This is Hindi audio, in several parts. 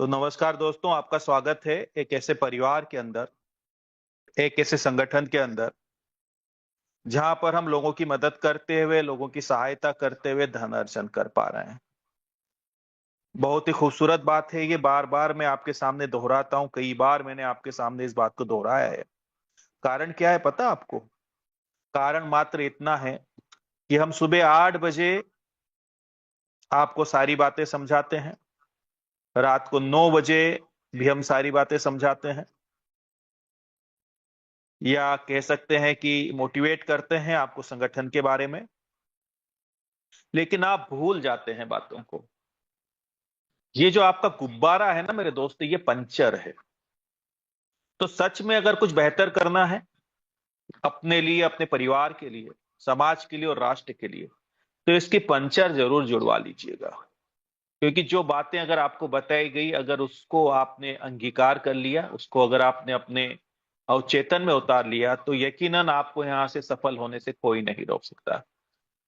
तो नमस्कार दोस्तों, आपका स्वागत है एक ऐसे परिवार के अंदर, एक ऐसे संगठन के अंदर जहां पर हम लोगों की मदद करते हुए, लोगों की सहायता करते हुए धन अर्जन कर पा रहे हैं। बहुत ही खूबसूरत बात है ये, बार-बार मैं आपके सामने दोहराता हूं, कई बार मैंने आपके सामने इस बात को दोहराया है। कारण क्या है पता आपको? कारण मात्र इतना है कि हम सुबह 8 बजे आपको सारी बातें समझाते हैं, रात को 9 बजे भी हम सारी बातें समझाते हैं, या कह सकते हैं कि मोटिवेट करते हैं आपको संगठन के बारे में, लेकिन आप भूल जाते हैं बातों को। ये जो आपका गुब्बारा है ना मेरे दोस्त, ये पंचर है। तो सच में अगर कुछ बेहतर करना है अपने लिए, अपने परिवार के लिए, समाज के लिए और राष्ट्र के लिए, तो इसकी पंचर जरूर जुड़वा लीजिएगा। क्योंकि जो बातें अगर आपको बताई गई, अगर उसको आपने अंगीकार कर लिया, उसको अगर आपने अपने अवचेतन में उतार लिया, तो यकीनन आपको यहां से सफल होने से कोई नहीं रोक सकता।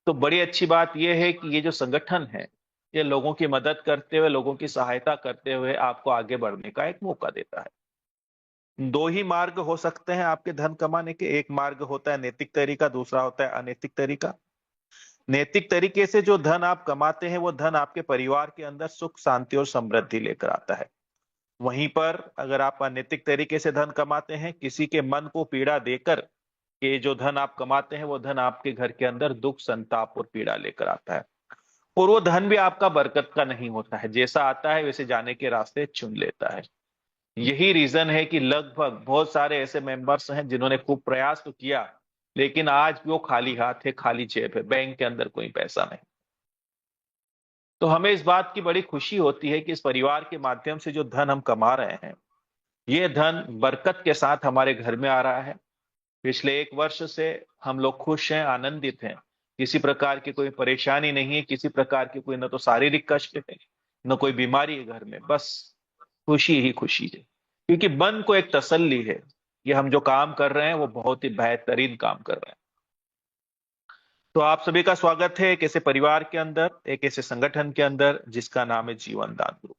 तो बड़ी अच्छी बात यह है कि ये जो संगठन है, ये लोगों की मदद करते हुए, लोगों की सहायता करते हुए आपको आगे बढ़ने का एक मौका देता है। दो ही मार्ग हो सकते हैं आपके धन कमाने के। एक मार्ग होता है नैतिक तरीका, दूसरा होता है अनैतिक तरीका। नैतिक तरीके से जो धन आप कमाते हैं, वो धन आपके परिवार के अंदर सुख, शांति और समृद्धि लेकर आता है। वहीं पर अगर आप अनैतिक तरीके से धन कमाते हैं, किसी के मन को पीड़ा देकर के जो धन आप कमाते हैं, वो धन आपके घर के अंदर दुख, संताप और पीड़ा लेकर आता है। और वो धन भी आपका बरकत का नहीं होता है, जैसा आता है वैसे जाने के रास्ते चुन लेता है। यही रीजन है कि लगभग बहुत सारे ऐसे मेंबर्स हैं जिन्होंने खूब प्रयास तो किया, लेकिन आज भी वो खाली हाथ है, खाली जेब है, बैंक के अंदर कोई पैसा नहीं। तो हमें इस बात की बड़ी खुशी होती है कि इस परिवार के माध्यम से जो धन हम कमा रहे हैं, ये धन बरकत के साथ हमारे घर में आ रहा है। पिछले 1 वर्ष से हम लोग खुश हैं, आनंदित हैं। किसी प्रकार की कोई परेशानी नहीं है, किसी प्रकार की कोई न तो शारीरिक कष्ट है, न कोई बीमारी है घर में, बस खुशी ही खुशी है। क्योंकि मन को एक तसल्ली है, ये हम जो काम कर रहे हैं वो बहुत ही बेहतरीन काम कर रहे हैं। तो आप सभी का स्वागत है एक ऐसे परिवार के अंदर, एक ऐसे संगठन के अंदर जिसका नाम है जीवन दान ग्रुप।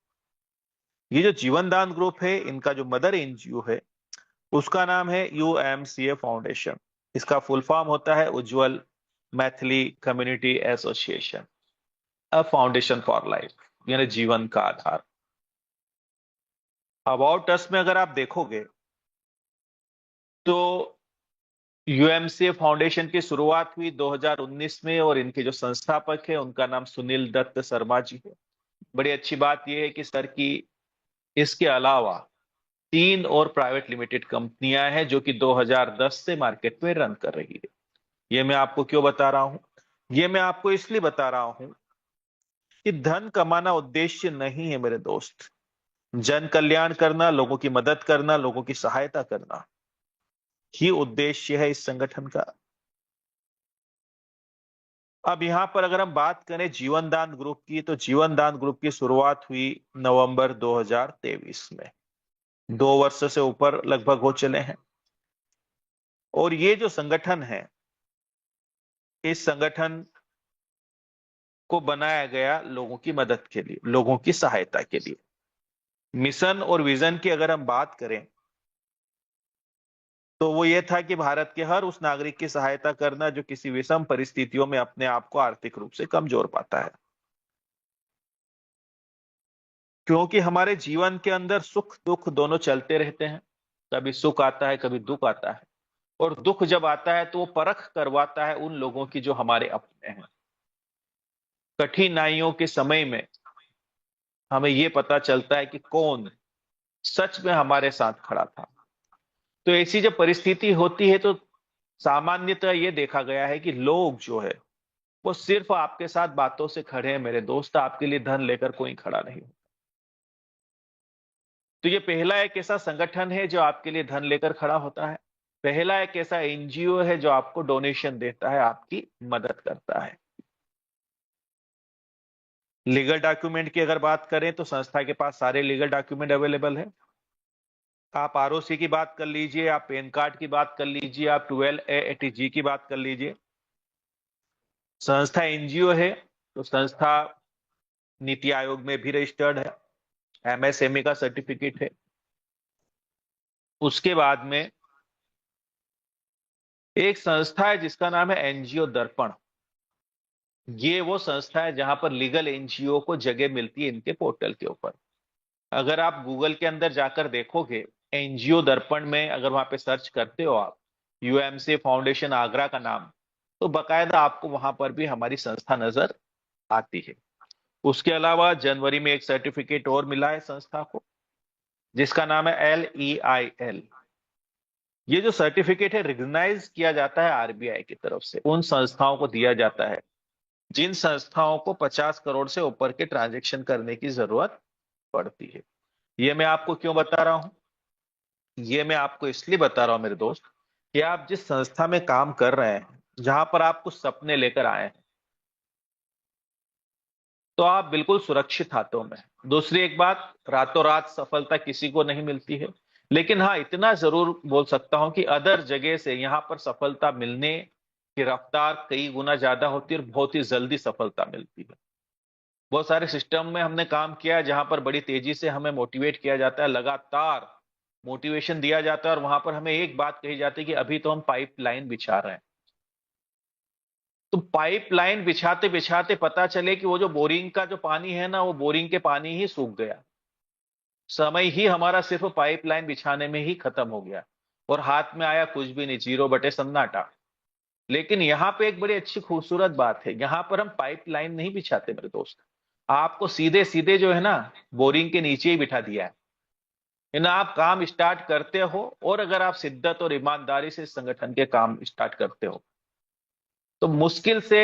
ये जो जीवन दान ग्रुप है, इनका जो मदर एनजीओ है, उसका नाम है यूएमसीए फाउंडेशन। इसका फुल फॉर्म होता है Ujjwal Maithili community association, a foundation for life, यानी जीवन का आधार। अबाउट अस में अगर आप देखोगे तो यूएमसीए फाउंडेशन की शुरुआत हुई 2019 में, और इनके जो संस्थापक है उनका नाम सुनील दत्त शर्मा जी है। बड़ी अच्छी बात यह है कि सर की इसके अलावा 3 और प्राइवेट लिमिटेड कंपनियां हैं जो कि 2010 से मार्केट में रन कर रही है। ये मैं आपको क्यों बता रहा हूं? ये मैं आपको इसलिए बता रहा हूं कि धन कमाना उद्देश्य नहीं है मेरे दोस्त। जन कल्याण करना, लोगों की मदद करना, लोगों की सहायता करना ही उद्देश्य है इस संगठन का। अब यहां पर अगर हम बात करें जीवन दान ग्रुप की, तो जीवन दान ग्रुप की शुरुआत हुई नवंबर 2023 में। 2 वर्ष से ऊपर लगभग हो चले हैं। और ये जो संगठन है, इस संगठन को बनाया गया लोगों की मदद के लिए, लोगों की सहायता के लिए। मिशन और विजन की अगर हम बात करें तो वो ये था कि भारत के हर उस नागरिक की सहायता करना जो किसी विषम परिस्थितियों में अपने आप को आर्थिक रूप से कमजोर पाता है। क्योंकि हमारे जीवन के अंदर सुख दुख दोनों चलते रहते हैं। कभी सुख आता है, कभी दुख आता है। और दुख जब आता है तो वो परख करवाता है उन लोगों की जो हमारे अपने हैं। कठिनाइयों के समय में हमें ये पता चलता है कि कौन सच में हमारे साथ खड़ा था। तो ऐसी जब परिस्थिति होती है तो सामान्यतः ये देखा गया है कि लोग जो है वो सिर्फ आपके साथ बातों से खड़े हैं मेरे दोस्त, आपके लिए धन लेकर कोई खड़ा नहीं। तो ये पहला एक ऐसा संगठन है जो आपके लिए धन लेकर खड़ा होता है। पहला एक ऐसा एनजीओ है जो आपको डोनेशन देता है, आपकी मदद करता है। लीगल डॉक्यूमेंट की अगर बात करें तो संस्था के पास सारे लीगल डॉक्यूमेंट अवेलेबल है। आप आरओसी की बात कर लीजिए, आप पैन कार्ड की बात कर लीजिए, आप 12A/ATG की बात कर लीजिए। संस्था एनजीओ है तो संस्था नीति आयोग में भी रजिस्टर्ड है। एमएसएमई का सर्टिफिकेट है। उसके बाद में एक संस्था है जिसका नाम है एनजीओ दर्पण। ये वो संस्था है जहां पर लीगल एनजीओ को जगह मिलती है इनके पोर्टल के ऊपर। अगर आप गूगल के अंदर जाकर देखोगे एनजीओ दर्पण में, अगर वहां पे सर्च करते हो आप यूएमसी फाउंडेशन आगरा का नाम, तो बकायदा आपको वहां पर भी हमारी संस्था नजर आती है। उसके अलावा जनवरी में एक सर्टिफिकेट और मिला है संस्था को जिसका नाम है LEIL। ये जो सर्टिफिकेट है रिकॉग्नाइज किया जाता है आरबीआई की तरफ से, उन संस्थाओं को दिया जाता है जिन संस्थाओं को 50 करोड़ से ऊपर के ट्रांजैक्शन करने की जरूरत पड़ती है। ये मैं आपको क्यों बता रहा हूं? ये मैं आपको इसलिए बता रहा हूं मेरे दोस्त कि आप जिस संस्था में काम कर रहे हैं, जहां पर आप कुछ सपने लेकर आए हैं, तो आप बिल्कुल सुरक्षित हाथों में। दूसरी एक बात, रातों रात सफलता किसी को नहीं मिलती है, लेकिन हाँ इतना जरूर बोल सकता हूं कि अदर जगह से यहां पर सफलता मिलने की रफ्तार कई गुना ज्यादा होती है और बहुत ही जल्दी सफलता मिलती है। बहुत सारे सिस्टम में हमने काम किया है जहां पर बड़ी तेजी से हमें मोटिवेट किया जाता है, लगातार मोटिवेशन दिया जाता है और वहां पर हमें एक बात कही जाती है कि अभी तो हम पाइपलाइन बिछा रहे हैं। तो पाइपलाइन बिछाते बिछाते पता चले कि वो जो बोरिंग का जो पानी है ना, वो बोरिंग के पानी ही सूख गया। समय ही हमारा सिर्फ पाइपलाइन बिछाने में ही खत्म हो गया और हाथ में आया कुछ भी नहीं, जीरो बटे सन्नाटा। लेकिन यहाँ पे एक बड़ी अच्छी खूबसूरत बात है, यहाँ पर हम पाइपलाइन नहीं बिछाते मेरे दोस्त, आपको सीधे सीधे जो है ना बोरिंग के नीचे ही बिठा दिया है ना। आप काम स्टार्ट करते हो और अगर आप शिद्दत और ईमानदारी से इस संगठन के काम स्टार्ट करते हो तो मुश्किल से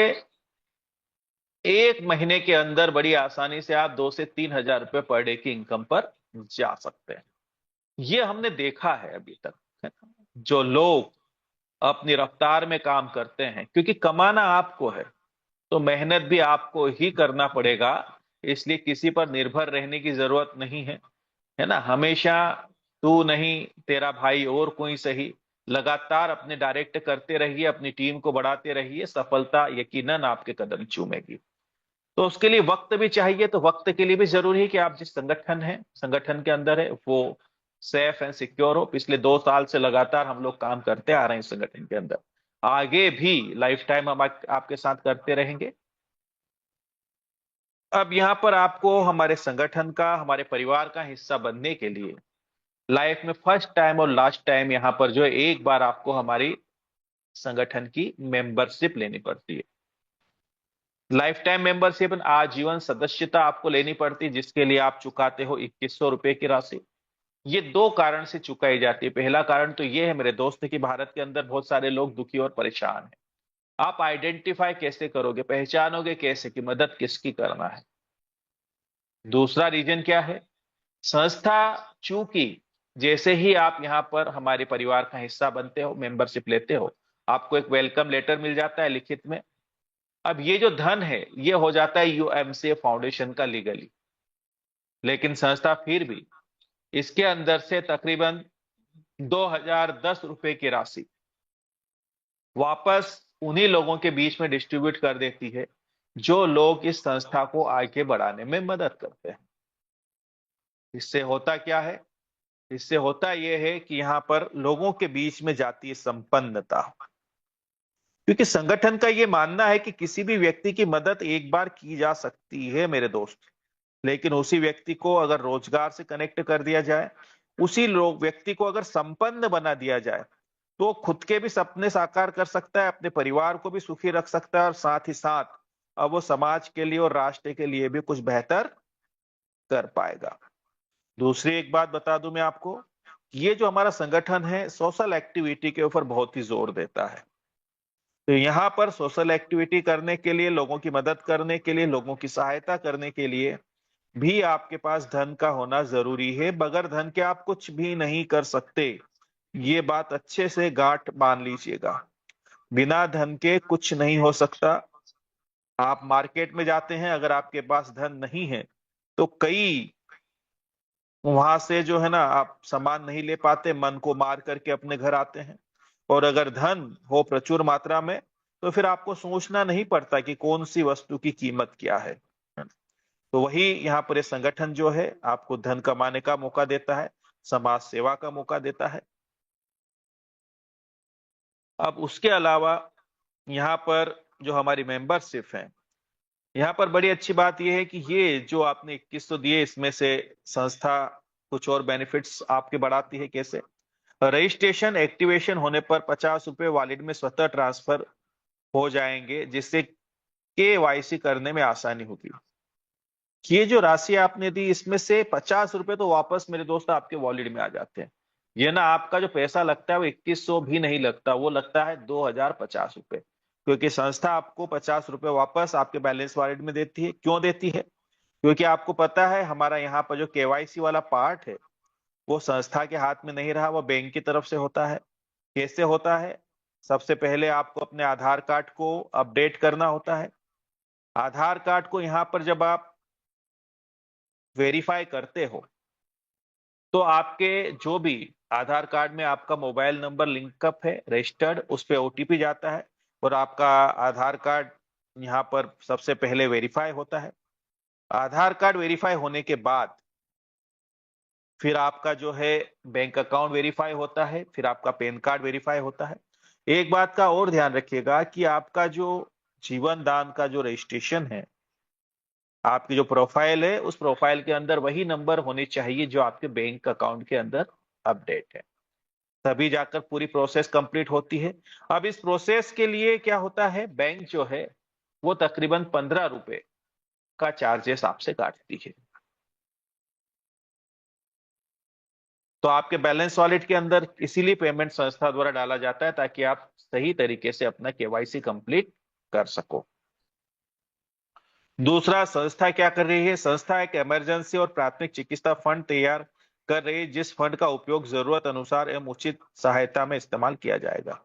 1 महीने के अंदर बड़ी आसानी से आप 2 से 3 हजार रुपए पर डे की इनकम पर जा सकते हैं। ये हमने देखा है अभी तक, है ना? जो लोग अपनी रफ्तार में काम करते हैं, क्योंकि कमाना आपको है तो मेहनत भी आपको ही करना पड़ेगा, इसलिए किसी पर निर्भर रहने की जरूरत नहीं है, है ना। हमेशा तू नहीं, तेरा भाई और कोई सही, लगातार अपने डायरेक्ट करते रहिए, अपनी टीम को बढ़ाते रहिए, सफलता यकीनन आपके कदम चूमेगी। तो उसके लिए वक्त भी चाहिए, तो वक्त के लिए भी जरूरी है कि आप जिस संगठन के अंदर है वो सेफ एंड सिक्योर हो। पिछले 2 साल से लगातार हम लोग काम करते आ रहे हैं इस संगठन के अंदर, आगे भी लाइफ टाइम हम आपके साथ करते रहेंगे। अब यहाँ पर आपको हमारे संगठन का, हमारे परिवार का हिस्सा बनने के लिए लाइफ में फर्स्ट टाइम और लास्ट टाइम यहाँ पर जो है एक बार आपको हमारी संगठन की मेंबरशिप लेनी पड़ती है। लाइफ टाइम मेंबरशिप, आजीवन सदस्यता आपको लेनी पड़ती है, जिसके लिए आप चुकाते हो 2100 रुपए की राशि। ये 2 कारण से चुकाई जाती है। पहला कारण तो ये है मेरे दोस्त कि भारत के अंदर बहुत सारे लोग दुखी और परेशान हैं। आप आइडेंटिफाई कैसे करोगे, पहचानोगे कैसे कि मदद किसकी करना है? दूसरा रीजन क्या है? संस्था, चूंकि जैसे ही आप यहाँ पर हमारे परिवार का हिस्सा बनते हो, मेंबरशिप लेते हो, आपको एक वेलकम लेटर मिल जाता है लिखित में। अब ये जो धन है ये हो जाता है यूएमसीए फाउंडेशन का लीगली, लेकिन संस्था फिर भी इसके अंदर से तकरीबन 2010 रुपए की राशि वापस उन्हीं लोगों के बीच में डिस्ट्रीब्यूट कर देती है जो लोग इस संस्था को आगे बढ़ाने में मदद करते हैं। इससे होता क्या है? इससे होता यह है कि यहाँ पर लोगों के बीच में जाती है संपन्नता, क्योंकि संगठन का यह मानना है कि किसी भी व्यक्ति की मदद एक बार की जा सकती है मेरे दोस्त, लेकिन उसी व्यक्ति को अगर रोजगार से कनेक्ट कर दिया जाए, उसी लोग व्यक्ति को अगर संपन्न बना दिया जाए, तो खुद के भी सपने साकार कर सकता है, अपने परिवार को भी सुखी रख सकता है और साथ ही साथ अब वो समाज के लिए और राष्ट्र के लिए भी कुछ बेहतर कर पाएगा। दूसरी एक बात बता दूं मैं आपको, ये जो हमारा संगठन है सोशल एक्टिविटी के ऊपर बहुत ही जोर देता है। तो यहाँ पर सोशल एक्टिविटी करने के लिए, लोगों की मदद करने के लिए, लोगों की सहायता करने के लिए भी आपके पास धन का होना जरूरी है। बगैर धन के आप कुछ भी नहीं कर सकते, ये बात अच्छे से गांठ बांध लीजिएगा। बिना धन के कुछ नहीं हो सकता। आप मार्केट में जाते हैं, अगर आपके पास धन नहीं है तो कई वहां से जो है ना आप सामान नहीं ले पाते, मन को मार करके अपने घर आते हैं। और अगर धन हो प्रचुर मात्रा में तो फिर आपको सोचना नहीं पड़ता कि कौन सी वस्तु की कीमत क्या है। तो वही यहाँ पर ये संगठन जो है आपको धन कमाने का मौका देता है, समाज सेवा का मौका देता है। अब उसके अलावा यहाँ पर जो हमारी मेंबरशिप है, यहाँ पर बड़ी अच्छी बात यह है कि ये जो आपने 2100 दिए, इसमें से संस्था कुछ और बेनिफिट्स आपके बढ़ाती है। कैसे? रजिस्ट्रेशन एक्टिवेशन होने पर 50 रुपए वॉलेट में स्वतः ट्रांसफर हो जाएंगे, जिससे केवाईसी करने में आसानी होगी। ये जो राशि आपने दी, इसमें से 50 रुपए तो वापस मेरे दोस्त आपके वॉलेट में आ जाते हैं। ये ना आपका जो पैसा लगता है वो 2100 भी नहीं लगता, वो लगता है 2050 रुपए, क्योंकि संस्था आपको 50 रुपए वापस आपके बैलेंस वॉलेट में देती है। क्यों देती है? क्योंकि आपको पता है हमारा यहाँ पर जो केवाईसी वाला पार्ट है वो संस्था के हाथ में नहीं रहा, वो बैंक की तरफ से होता है। कैसे होता है? सबसे पहले आपको अपने आधार कार्ड को अपडेट करना होता है। आधार कार्ड को यहाँ पर जब आप वेरीफाई करते हो तो आपके जो भी आधार कार्ड में आपका मोबाइल नंबर लिंकअप है रजिस्टर्ड, उस पर ओटीपी जाता है और आपका आधार कार्ड यहाँ पर सबसे पहले वेरीफाई होता है। आधार कार्ड वेरीफाई होने के बाद फिर आपका जो है बैंक अकाउंट वेरीफाई होता है, फिर आपका पैन कार्ड वेरीफाई होता है। एक बात का और ध्यान रखिएगा कि आपका जो जीवन दान का जो रजिस्ट्रेशन है, आपकी जो प्रोफाइल है, उस प्रोफाइल के अंदर वही नंबर होने चाहिए जो आपके बैंक अकाउंट के अंदर अपडेट है, तभी जाकर पूरी प्रोसेस कंप्लीट होती है। अब इस प्रोसेस के लिए क्या होता है, बैंक जो है वो तकरीबन 15 रुपए का चार्जेस आपसे काटती है। तो आपके बैलेंस वॉलेट के अंदर इसीलिए पेमेंट संस्था द्वारा डाला जाता है, ताकि आप सही तरीके से अपना केवाईसी कंप्लीट कर सको। दूसरा, संस्था क्या कर रही है? संस्था एक इमरजेंसी और प्राथमिक चिकित्सा फंड तैयार कर रही है, जिस फंड का उपयोग जरूरत अनुसार एवं उचित सहायता में इस्तेमाल किया जाएगा।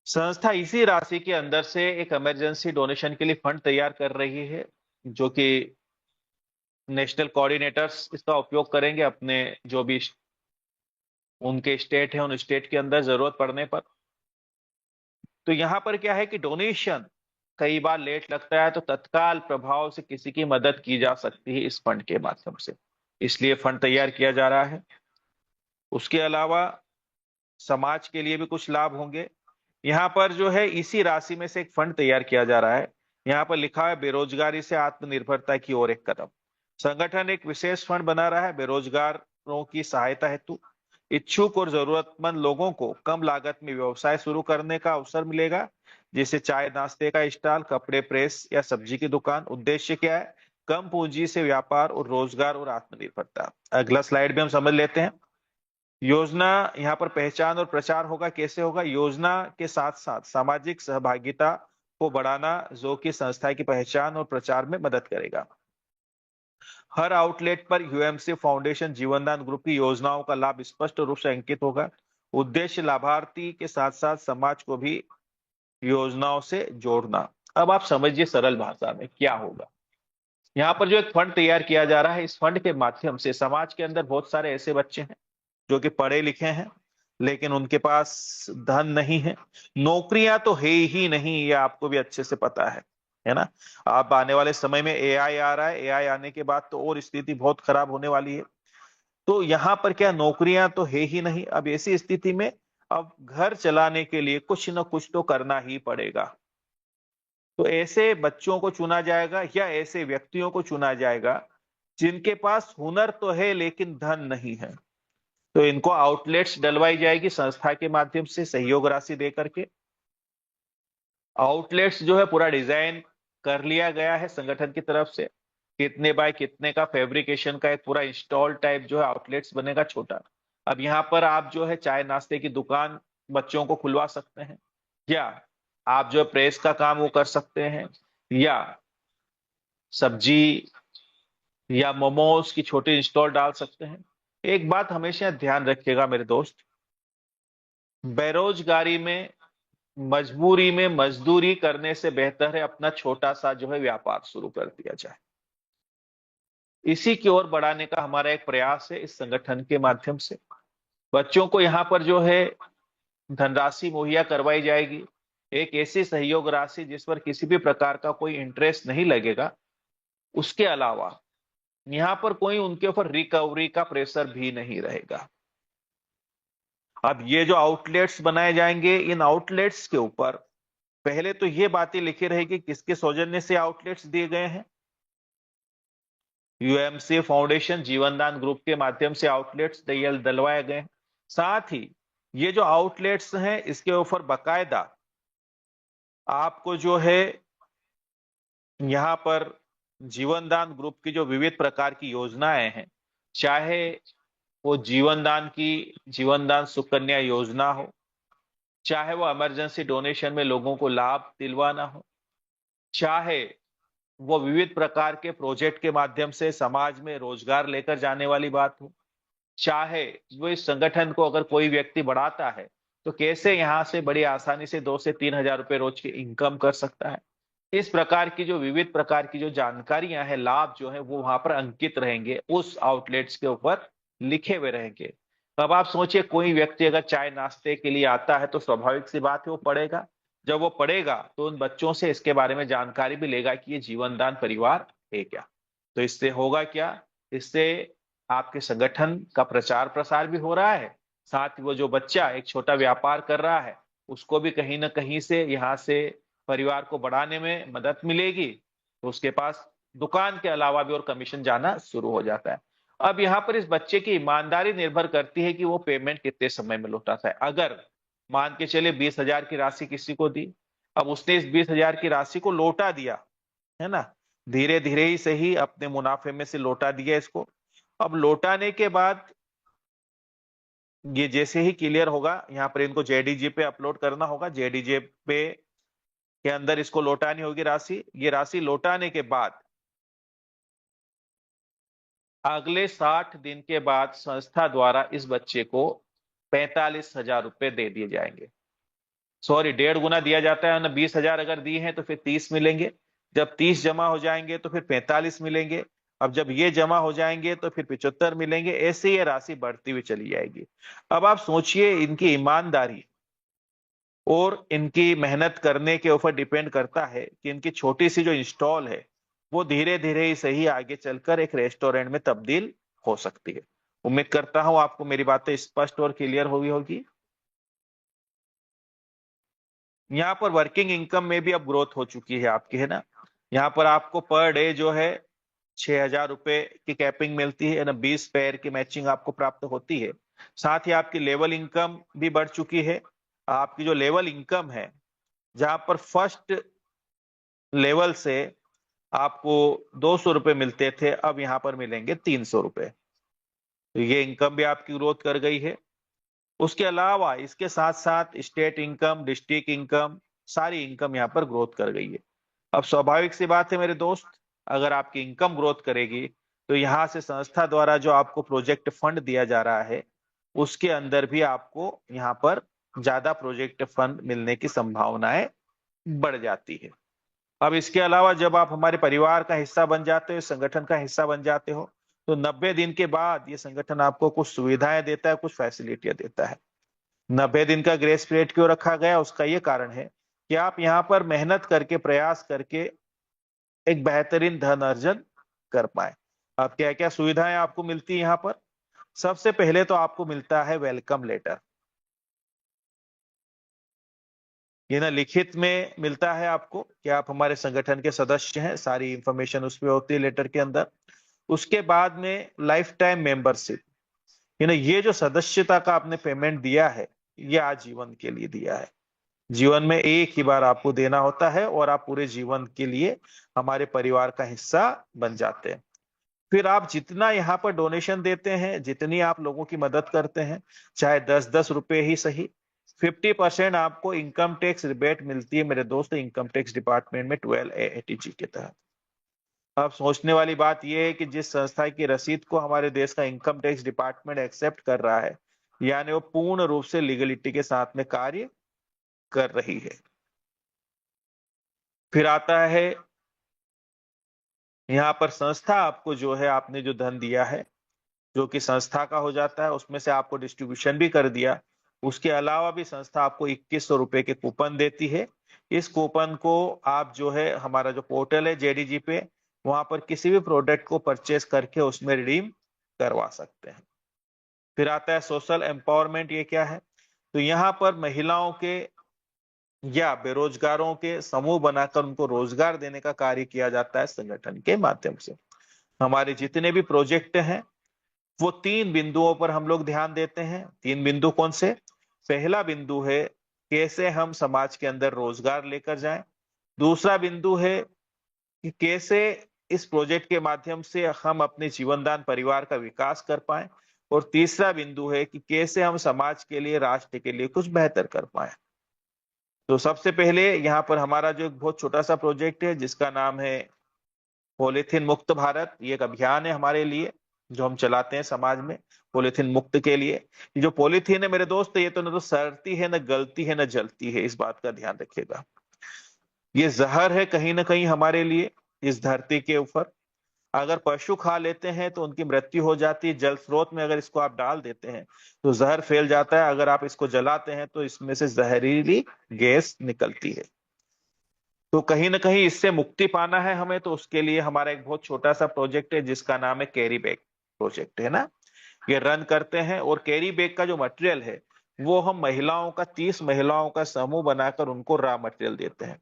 संस्था इसी राशि के अंदर से एक इमरजेंसी डोनेशन के लिए फंड तैयार कर रही है, जो कि नेशनल कोऑर्डिनेटर्स इसका उपयोग करेंगे अपने जो भी उनके स्टेट है, उन स्टेट के अंदर जरूरत पड़ने पर। तो यहां पर क्या है कि डोनेशन कई बार लेट लगता है, तो तत्काल प्रभाव से किसी की मदद की जा सकती है इस फंड के माध्यम से, इसलिए फंड तैयार किया जा रहा है। उसके अलावा समाज के लिए भी कुछ लाभ होंगे। यहाँ पर जो है इसी राशि में से एक फंड तैयार किया जा रहा है। यहाँ पर लिखा है बेरोजगारी से आत्मनिर्भरता की ओर एक कदम। संगठन एक विशेष फंड बना रहा है बेरोजगारों की सहायता हेतु। इच्छुक और जरूरतमंद लोगों को कम लागत में व्यवसाय शुरू करने का अवसर मिलेगा, जैसे चाय नाश्ते का स्टॉल, कपड़े प्रेस या सब्जी की दुकान। उद्देश्य क्या है? कम पूंजी से व्यापार और रोजगार और आत्मनिर्भरता। अगला स्लाइड में हम समझ लेते हैं। योजना यहाँ पर पहचान और प्रचार होगा। कैसे होगा? योजना के साथ साथ सामाजिक सहभागिता को बढ़ाना, जो कि संस्था की पहचान और प्रचार में मदद करेगा। हर आउटलेट पर यूएमसी फाउंडेशन जीवनदान ग्रुप की योजनाओं का लाभ स्पष्ट रूप से अंकित होगा। उद्देश्य लाभार्थी के साथ साथ समाज को भी योजनाओं से जोड़ना। अब आप समझिए सरल भाषा में क्या होगा। यहाँ पर जो एक फंड तैयार किया जा रहा है, इस फंड के माध्यम से समाज के अंदर बहुत सारे ऐसे बच्चे हैं जो कि पढ़े लिखे हैं लेकिन उनके पास धन नहीं है, नौकरियां तो है ही नहीं, ये आपको भी अच्छे से पता है ना। अब आने वाले समय में एआई आ रहा है, एआई आने के बाद तो और स्थिति बहुत खराब होने वाली है। तो यहाँ पर क्या, नौकरियां तो है ही नहीं। अब ऐसी स्थिति में अब घर चलाने के लिए कुछ ना कुछ तो करना ही पड़ेगा। तो ऐसे बच्चों को चुना जाएगा या ऐसे व्यक्तियों को चुना जाएगा जिनके पास हुनर तो है लेकिन धन नहीं है। तो इनको आउटलेट्स डलवाई जाएगी संस्था के माध्यम से सहयोग राशि दे करके। आउटलेट्स जो है पूरा डिजाइन कर लिया गया है संगठन की तरफ से, कितने बाय कितने का फैब्रिकेशन का एक पूरा इंस्टॉल टाइप जो है आउटलेट्स बनेगा छोटा। अब यहाँ पर आप जो है चाय नाश्ते की दुकान बच्चों को खुलवा सकते हैं, या आप जो है प्रेस का काम वो कर सकते हैं, या सब्जी या मोमोज की छोटी इंस्टॉल डाल सकते हैं। एक बात हमेशा ध्यान रखिएगा मेरे दोस्त, बेरोजगारी में, मजबूरी में मजदूरी करने से बेहतर है अपना छोटा सा जो है व्यापार शुरू कर दिया जाए। इसी की ओर बढ़ाने का हमारा एक प्रयास है इस संगठन के माध्यम से। बच्चों को यहाँ पर जो है धनराशि मुहैया करवाई जाएगी, एक ऐसी सहयोग राशि जिस पर किसी भी प्रकार का कोई इंटरेस्ट नहीं लगेगा, उसके अलावा यहां पर कोई उनके ऊपर रिकवरी का प्रेशर भी नहीं रहेगा। अब ये जो आउटलेट्स बनाए जाएंगे, इन आउटलेट्स के ऊपर पहले तो ये बातें लिखी रहेगी किसके सौजन्य से आउटलेट्स दिए गए हैं। यूएमसी फाउंडेशन जीवनदान ग्रुप के माध्यम से आउटलेट्स दिलवाए गए हैं। साथ ही ये जो आउटलेट्स हैं इसके ऊपर बकायदा आपको जो है यहां पर जीवनदान ग्रुप की जो विविध प्रकार की योजनाएं हैं, चाहे वो जीवनदान सुकन्या योजना हो, चाहे वो इमरजेंसी डोनेशन में लोगों को लाभ दिलवाना हो, चाहे वो विविध प्रकार के प्रोजेक्ट के माध्यम से समाज में रोजगार लेकर जाने वाली बात हो, चाहे वो इस संगठन को अगर कोई व्यक्ति बढ़ाता है तो कैसे यहां से बड़ी आसानी से 2 से 3 हजार रुपए रोज की इनकम कर सकता है। इस प्रकार की जो विविध प्रकार की जो जानकारियां हैं, लाभ जो है वो वहां पर अंकित रहेंगे, उस आउटलेट्स के ऊपर लिखे हुए रहेंगे। अब आप सोचिए कोई व्यक्ति अगर चाय नाश्ते के लिए आता है तो स्वाभाविक सी बात है वो पढ़ेगा। जब वो पढ़ेगा तो उन बच्चों से इसके बारे में जानकारी भी लेगा कि ये जीवनदान परिवार है क्या। तो इससे होगा क्या, इससे आपके संगठन का प्रचार प्रसार भी हो रहा है, साथ ही वो जो बच्चा एक छोटा व्यापार कर रहा है उसको भी कहीं ना कहीं से यहाँ से परिवार को बढ़ाने में मदद मिलेगी, तो उसके पास दुकान के अलावा भी और कमीशन जाना शुरू हो जाता है। अब यहाँ पर इस बच्चे की ईमानदारी निर्भर करती है कि वो पेमेंट कितने समय में लौटाता है। अगर मान के चले 20 हजार की राशि किसी को दी, अब उसने इस 20 हजार की राशि को लौटा दिया, है ना, धीरे धीरे ही सही अपने मुनाफे में से लौटा दिया इसको। अब लौटाने के बाद ये जैसे ही क्लियर होगा, यहाँ पर इनको जेडीजे पे अपलोड करना होगा, जेडीजे पे के अंदर इसको लौटानी होगी राशि। ये राशि लौटाने के बाद अगले 60 दिन के बाद संस्था द्वारा इस बच्चे को 45 हजार रुपए दे दिए जाएंगे। सॉरी, 1.5 गुना दिया जाता है ना। 20 हजार अगर दिए हैं तो फिर 30 मिलेंगे, जब 30 जमा हो जाएंगे तो फिर 45 मिलेंगे, अब जब ये जमा हो जाएंगे तो फिर 75 मिलेंगे, ऐसे ये राशि बढ़ती हुई चली जाएगी। अब आप सोचिए इनकी ईमानदारी और इनकी मेहनत करने के ऊपर डिपेंड करता है कि इनकी छोटी सी जो इंस्टॉल है वो धीरे धीरे ही सही आगे चलकर एक रेस्टोरेंट में तब्दील हो सकती है। उम्मीद करता हूं आपको मेरी बातें स्पष्ट और क्लियर हुई होगी। यहाँ पर वर्किंग इनकम में भी अब ग्रोथ हो चुकी है आपकी, है ना। यहाँ पर आपको पर डे जो है 6 हजार रुपए की कैपिंग मिलती है ना, 20 पैर की मैचिंग आपको प्राप्त होती है। साथ ही आपकी लेवल इनकम भी बढ़ चुकी है। आपकी जो लेवल इनकम है, जहां पर फर्स्ट लेवल से आपको 200 रुपए मिलते थे, अब यहां पर मिलेंगे 300 रुपए। तो ये इनकम भी आपकी ग्रोथ कर गई है। उसके अलावा इसके साथ साथ स्टेट इनकम, डिस्ट्रिक्ट इनकम, सारी इनकम यहाँ पर ग्रोथ कर गई है। अब स्वाभाविक सी बात है मेरे दोस्त, अगर आपकी इनकम ग्रोथ करेगी तो यहाँ से संस्था द्वारा जो आपको प्रोजेक्ट फंड दिया जा रहा है उसके अंदर भी आपको यहाँ पर ज्यादा प्रोजेक्ट फंड मिलने की संभावनाएं बढ़ जाती है। अब इसके अलावा जब आप हमारे परिवार का हिस्सा बन जाते हो, संगठन का हिस्सा बन जाते हो, तो 90 दिन के बाद ये संगठन आपको कुछ सुविधाएं देता है, कुछ फैसिलिटियां देता है। 90 दिन का ग्रेस पीरियड क्यों रखा गया, उसका ये कारण है कि आप यहाँ पर मेहनत करके, प्रयास करके एक बेहतरीन धन अर्जन कर पाए। अब क्या क्या सुविधाएं आपको मिलती है यहाँ पर, सबसे पहले तो आपको मिलता है वेलकम लेटर। ये ना लिखित में मिलता है आपको कि आप हमारे संगठन के सदस्य हैं, सारी इंफॉर्मेशन उसमें होती है लेटर के अंदर। उसके बाद में लाइफ टाइम मेंबरशिप, ये जो सदस्यता का आपने पेमेंट दिया है ये आजीवन के लिए दिया है। जीवन में एक ही बार आपको देना होता है और आप पूरे जीवन के लिए हमारे परिवार का हिस्सा बन जाते हैं। फिर आप जितना यहाँ पर डोनेशन देते हैं, जितनी आप लोगों की मदद करते हैं, चाहे 10-10 रुपए ही सही, 50% आपको इनकम टैक्स रिबेट मिलती है मेरे दोस्त, इनकम टैक्स डिपार्टमेंट में 12A के तहत। अब सोचने वाली बात यह है कि जिस संस्था की रसीद को हमारे देश का इनकम टैक्स डिपार्टमेंट एक्सेप्ट कर रहा है, यानी वो पूर्ण रूप से लीगलिटी के साथ में कार्य कर रही है। फिर आता है यहाँ पर संस्था आपको जो है, आपने जो धन दिया है जो कि संस्था का हो जाता है, उसमें से आपको डिस्ट्रीब्यूशन भी कर दिया। उसके अलावा भी संस्था आपको 2100 रुपए के कूपन देती है। इस कूपन को आप जो है हमारा जो पोर्टल है जेडीजी पे, वहां पर किसी भी प्रोडक्ट को परचेस करके उसमें रिडीम करवा सकते हैं। फिर आता है सोशल एम्पावरमेंट। ये क्या है? तो यहाँ पर महिलाओं के या बेरोजगारों के समूह बनाकर उनको रोजगार देने का कार्य किया जाता है संगठन के माध्यम से। हमारे जितने भी प्रोजेक्ट हैं वो 3 बिंदुओं पर हम लोग ध्यान देते हैं। 3 बिंदु कौन से? पहला बिंदु है कैसे हम समाज के अंदर रोजगार लेकर जाएं। दूसरा बिंदु है कि कैसे इस प्रोजेक्ट के माध्यम से हम अपने जीवनदान परिवार का विकास कर पाए। और तीसरा बिंदु है कि कैसे हम समाज के लिए, राष्ट्र के लिए कुछ बेहतर कर पाए। तो सबसे पहले यहाँ पर हमारा जो एक बहुत छोटा सा प्रोजेक्ट है जिसका नाम है पॉलीथीन मुक्त भारत। ये एक अभियान है हमारे लिए जो हम चलाते हैं समाज में, पॉलीथीन मुक्त के लिए। ये जो पॉलीथीन है मेरे दोस्त, ये तो न तो सड़ती है, न गलती है, न जलती है, इस बात का ध्यान रखिएगा। ये जहर है कहीं ना कहीं हमारे लिए इस धरती के ऊपर। अगर पशु खा लेते हैं तो उनकी मृत्यु हो जाती है। जल स्रोत में अगर इसको आप डाल देते हैं तो जहर फैल जाता है। अगर आप इसको जलाते हैं तो इसमें से जहरीली गैस निकलती है। तो कहीं ना कहीं इससे मुक्ति पाना है हमें, तो उसके लिए हमारा एक बहुत छोटा सा प्रोजेक्ट है जिसका नाम है कैरी बैग प्रोजेक्ट, है ना। ये रन करते हैं और कैरी बैग का जो मटेरियल है वो हम महिलाओं का 30 महिलाओं का समूह बनाकर उनको रॉ मटेरियल देते हैं।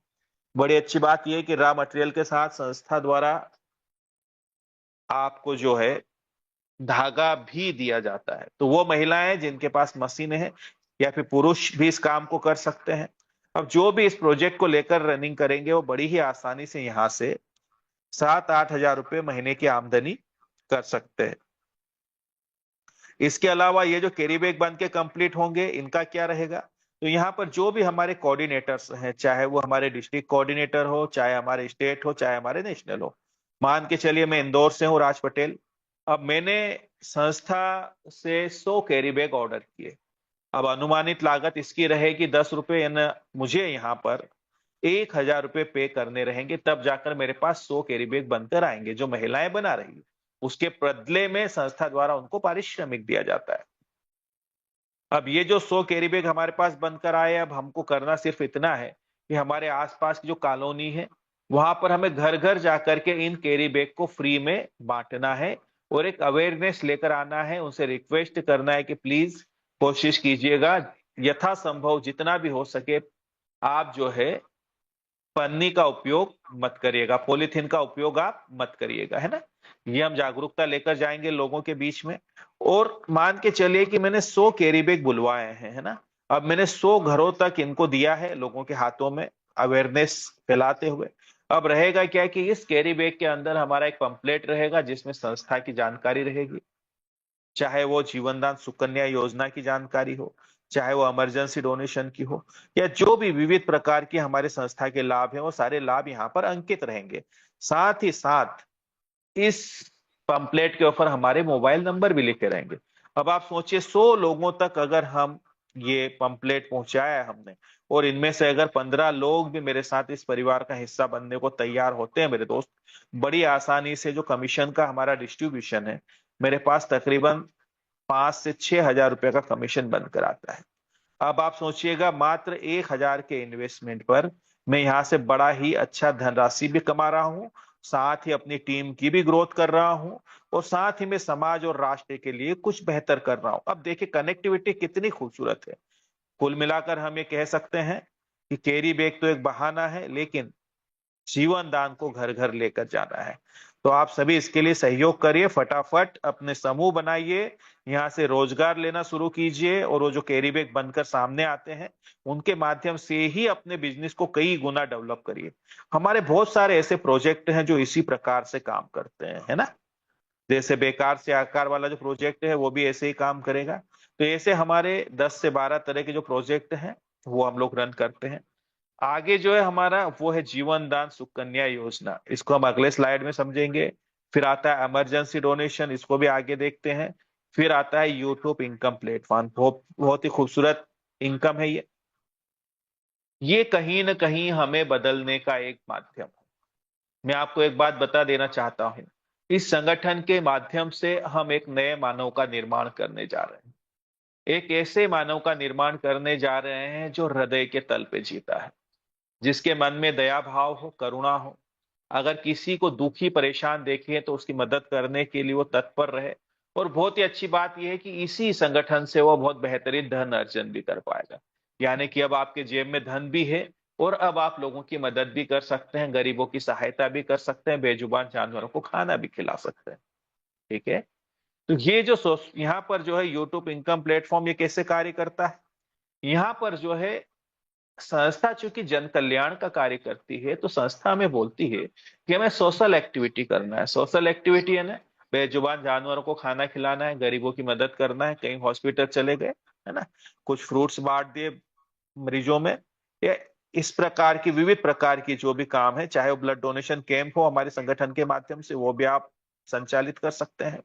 बड़ी अच्छी बात यह है कि रॉ मटेरियल के साथ संस्था द्वारा आपको जो है धागा भी दिया जाता है। तो वो महिलाएं जिनके पास मशीन है या फिर पुरुष भी इस काम को कर सकते हैं। अब जो भी इस प्रोजेक्ट को लेकर रनिंग करेंगे वो बड़ी ही आसानी से यहाँ से 7-8 हजार रुपये महीने की आमदनी कर सकते हैं। इसके अलावा ये जो कैरी बैग बन के कंप्लीट होंगे इनका क्या रहेगा? तो यहाँ पर जो भी हमारे कोऑर्डिनेटर्स हैं, चाहे वो हमारे डिस्ट्रिक्ट कोऑर्डिनेटर हो, चाहे हमारे स्टेट हो, चाहे हमारे नेशनल हो। मान के चलिए मैं इंदौर से हूँ, राज पटेल। अब मैंने संस्था से 100 कैरी बैग ऑर्डर किए। अब अनुमानित लागत इसकी रहेगी 10 रुपए, यानी मुझे यहाँ पर 1 हजार रुपये पे करने रहेंगे, तब जाकर मेरे पास 100 कैरी बैग बनकर आएंगे जो महिलाएं बना रही है। उसके बदले में संस्था द्वारा उनको पारिश्रमिक दिया जाता है। अब ये जो 100 कैरी बैग हमारे पास बनकर आए, अब हमको करना सिर्फ इतना है कि हमारे आसपास की जो कॉलोनी है वहां पर हमें घर घर जाकर के इन कैरी बैग को फ्री में बांटना है और एक अवेयरनेस लेकर आना है। उनसे रिक्वेस्ट करना है कि प्लीज कोशिश कीजिएगा, यथासंभव जितना भी हो सके आप जो है पन्नी का उपयोग मत करिएगा, पॉलीथीन का उपयोग आप मत करिएगा, है ना। ये हम जागरूकता लेकर जाएंगे लोगों के बीच में। और मान के चलिए कि मैंने 100 कैरी बैग बुलवाए हैं, है ना। अब मैंने 100 घरों तक इनको दिया है लोगों के हाथों में अवेयरनेस फैलाते हुए। अब रहेगा क्या कि इस कैरी बैग के अंदर हमारा एक पंपलेट रहेगा जिसमें संस्था की जानकारी रहेगी, चाहे वो जीवनदान सुकन्या योजना की जानकारी हो, चाहे वो इमरजेंसी डोनेशन की हो, या जो भी विविध प्रकार की हमारे संस्था के लाभ हैं वो सारे लाभ यहाँ पर अंकित रहेंगे। साथ ही साथ इस पंपलेट के ऊपर हमारे मोबाइल नंबर भी लिखे रहेंगे। अब आप सोचिए 100 लोगों तक अगर हम ये पंपलेट पहुंचाया है हमने, और इनमें से अगर 15 लोग भी मेरे साथ इस परिवार का हिस्सा बनने को तैयार होते हैं मेरे दोस्त, बड़ी आसानी से जो कमीशन का हमारा डिस्ट्रीब्यूशन है, मेरे पास तकरीबन 5 से 6 हजार रुपए का कमीशन बनकर आता है। अब आप सोचिएगा मात्र 1 हजार के इन्वेस्टमेंट पर मैं यहाँ से बड़ा ही अच्छा धनराशि भी कमा रहा हूँ, साथ ही अपनी टीम की भी ग्रोथ कर रहा हूँ, और साथ ही मैं समाज और राष्ट्र के लिए कुछ बेहतर कर रहा हूँ। अब देखिए कनेक्टिविटी कितनी खूबसूरत है। कुल मिलाकर हम ये कह सकते हैं कि कैरी बैग तो एक बहाना है, लेकिन जीवन दान को घर घर लेकर जाना है। तो आप सभी इसके लिए सहयोग करिए, फटाफट अपने समूह बनाइए, यहाँ से रोजगार लेना शुरू कीजिए, और वो जो कैरी बैग बनकर सामने आते हैं उनके माध्यम से ही अपने बिजनेस को कई गुना डेवलप करिए। हमारे बहुत सारे ऐसे प्रोजेक्ट हैं जो इसी प्रकार से काम करते हैं, है ना। जैसे बेकार से आकार वाला जो प्रोजेक्ट है वो भी ऐसे ही काम करेगा। तो ऐसे हमारे 10 से 12 तरह के जो प्रोजेक्ट हैं वो हम लोग रन करते हैं। आगे जो है हमारा वो है जीवन दान सुकन्या योजना, इसको हम अगले स्लाइड में समझेंगे। फिर आता है इमरजेंसी डोनेशन, इसको भी आगे देखते हैं। फिर आता है यूट्यूब इनकम प्लेटफॉर्म, बहुत बहुत ही खूबसूरत इनकम है ये कहीं ना कहीं हमें बदलने का एक माध्यम है। मैं आपको एक बात बता देना चाहता हूं, इस संगठन के माध्यम से हम एक नए मानव का निर्माण करने जा रहे हैं। एक ऐसे मानव का निर्माण करने जा रहे हैं जो हृदय के तल पे जीता है, जिसके मन में दया भाव हो, करुणा हो, अगर किसी को दुखी परेशान देखे तो उसकी मदद करने के लिए वो तत्पर रहे। और बहुत ही अच्छी बात यह है कि इसी संगठन से वो बहुत बेहतरीन धन अर्जन भी कर पाएगा। यानी कि अब आपके जेब में धन भी है और अब आप लोगों की मदद भी कर सकते हैं, गरीबों की सहायता भी कर सकते हैं, बेजुबान जानवरों को खाना भी खिला सकते हैं। ठीक है। तो ये जो यहाँ पर जो है यूट्यूब इनकम प्लेटफॉर्म ये कैसे कार्य करता है। यहाँ पर जो है संस्था चूंकि जन कल्याण का कार्य करती है, तो संस्था हमें बोलती है कि हमें सोशल एक्टिविटी करना है। सोशल एक्टिविटी है ना, बेजुबान जानवरों को खाना खिलाना है, गरीबों की मदद करना है, कहीं हॉस्पिटल चले गए है ना, कुछ फ्रूट्स बांट दिए मरीजों में, या इस प्रकार की विविध प्रकार की जो भी काम है, चाहे वो ब्लड डोनेशन कैंप हो हमारे संगठन के माध्यम से, वो भी आप संचालित कर सकते हैं।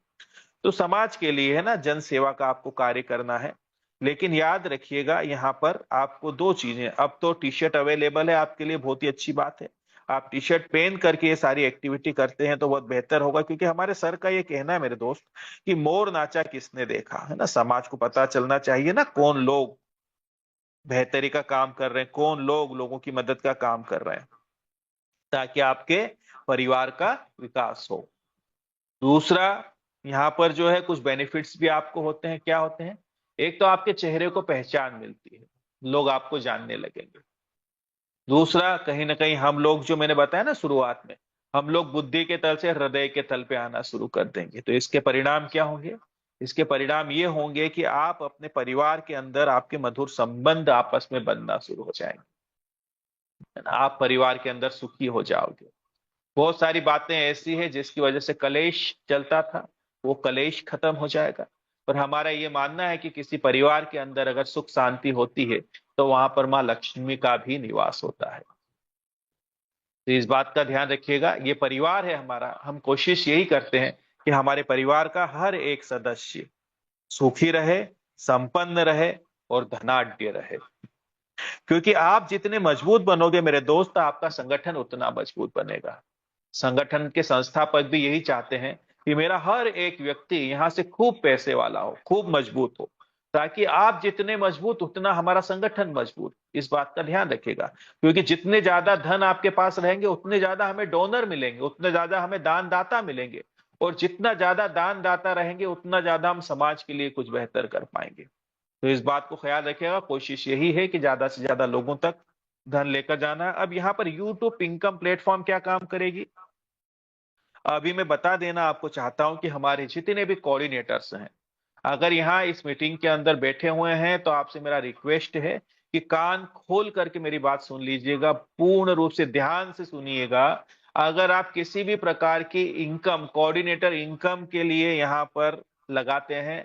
तो समाज के लिए है ना, जन सेवा का आपको कार्य करना है। लेकिन याद रखिएगा यहाँ पर आपको दो चीजें, अब तो टी शर्ट अवेलेबल है आपके लिए, बहुत ही अच्छी बात है। आप टी शर्ट पहन करके ये सारी एक्टिविटी करते हैं तो बहुत बेहतर होगा, क्योंकि हमारे सर का ये कहना है मेरे दोस्त कि मोर नाचा किसने देखा, है ना। समाज को पता चलना चाहिए ना कौन लोग बेहतरी का काम कर रहे हैं, कौन लोग लोगों की मदद का काम कर रहे हैं, ताकि आपके परिवार का विकास हो। दूसरा, यहाँ पर जो है कुछ बेनिफिट्स भी आपको होते हैं। क्या होते हैं? एक तो आपके चेहरे को पहचान मिलती है, लोग आपको जानने लगेंगे। दूसरा, कहीं ना कहीं हम लोग, जो मैंने बताया ना शुरुआत में, हम लोग बुद्धि के तल से हृदय के तल पे आना शुरू कर देंगे। तो इसके परिणाम क्या होंगे? इसके परिणाम ये होंगे कि आप अपने परिवार के अंदर आपके मधुर संबंध आपस में बनना शुरू हो जाएंगे, है ना? आप परिवार के अंदर सुखी हो जाओगे। बहुत सारी बातें ऐसी है जिसकी वजह से कलेश चलता था, वो कलेश खत्म हो जाएगा। और हमारा ये मानना है कि किसी परिवार के अंदर अगर सुख शांति होती है तो वहां पर माँ लक्ष्मी का भी निवास होता है। तो इस बात का ध्यान रखिएगा, ये परिवार है हमारा, हम कोशिश यही करते हैं कि हमारे परिवार का हर एक सदस्य सुखी रहे, संपन्न रहे और धनाढ्य रहे। क्योंकि आप जितने मजबूत बनोगे मेरे दोस्त, आपका संगठन उतना मजबूत बनेगा। संगठन के संस्थापक भी यही चाहते हैं कि मेरा हर एक व्यक्ति यहां से खूब पैसे वाला हो, खूब मजबूत हो, ताकि आप जितने मजबूत उतना हमारा संगठन मजबूत। इस बात का ध्यान रखिएगा, क्योंकि जितने ज्यादा धन आपके पास रहेंगे उतने ज्यादा हमें डोनर मिलेंगे, उतने ज्यादा हमें दान दाता मिलेंगे। और जितना ज्यादा दान दाता रहेंगे उतना ज्यादा हम समाज के लिए कुछ बेहतर कर पाएंगे। तो इस बात को ख्याल रखिएगा, कोशिश यही है कि ज्यादा से ज्यादा लोगों तक धन लेकर जाना है। अब यहाँ पर यूट्यूब इनकम प्लेटफॉर्म क्या काम करेगी, अभी मैं बता देना आपको चाहता हूं कि हमारे जितने भी कोऑर्डिनेटर्स हैं, अगर यहाँ इस मीटिंग के अंदर बैठे हुए हैं, तो आपसे मेरा रिक्वेस्ट है कि कान खोल करके मेरी बात सुन लीजिएगा, पूर्ण रूप से ध्यान से सुनिएगा। अगर आप किसी भी प्रकार की इनकम, कोऑर्डिनेटर इनकम के लिए यहाँ पर लगाते हैं,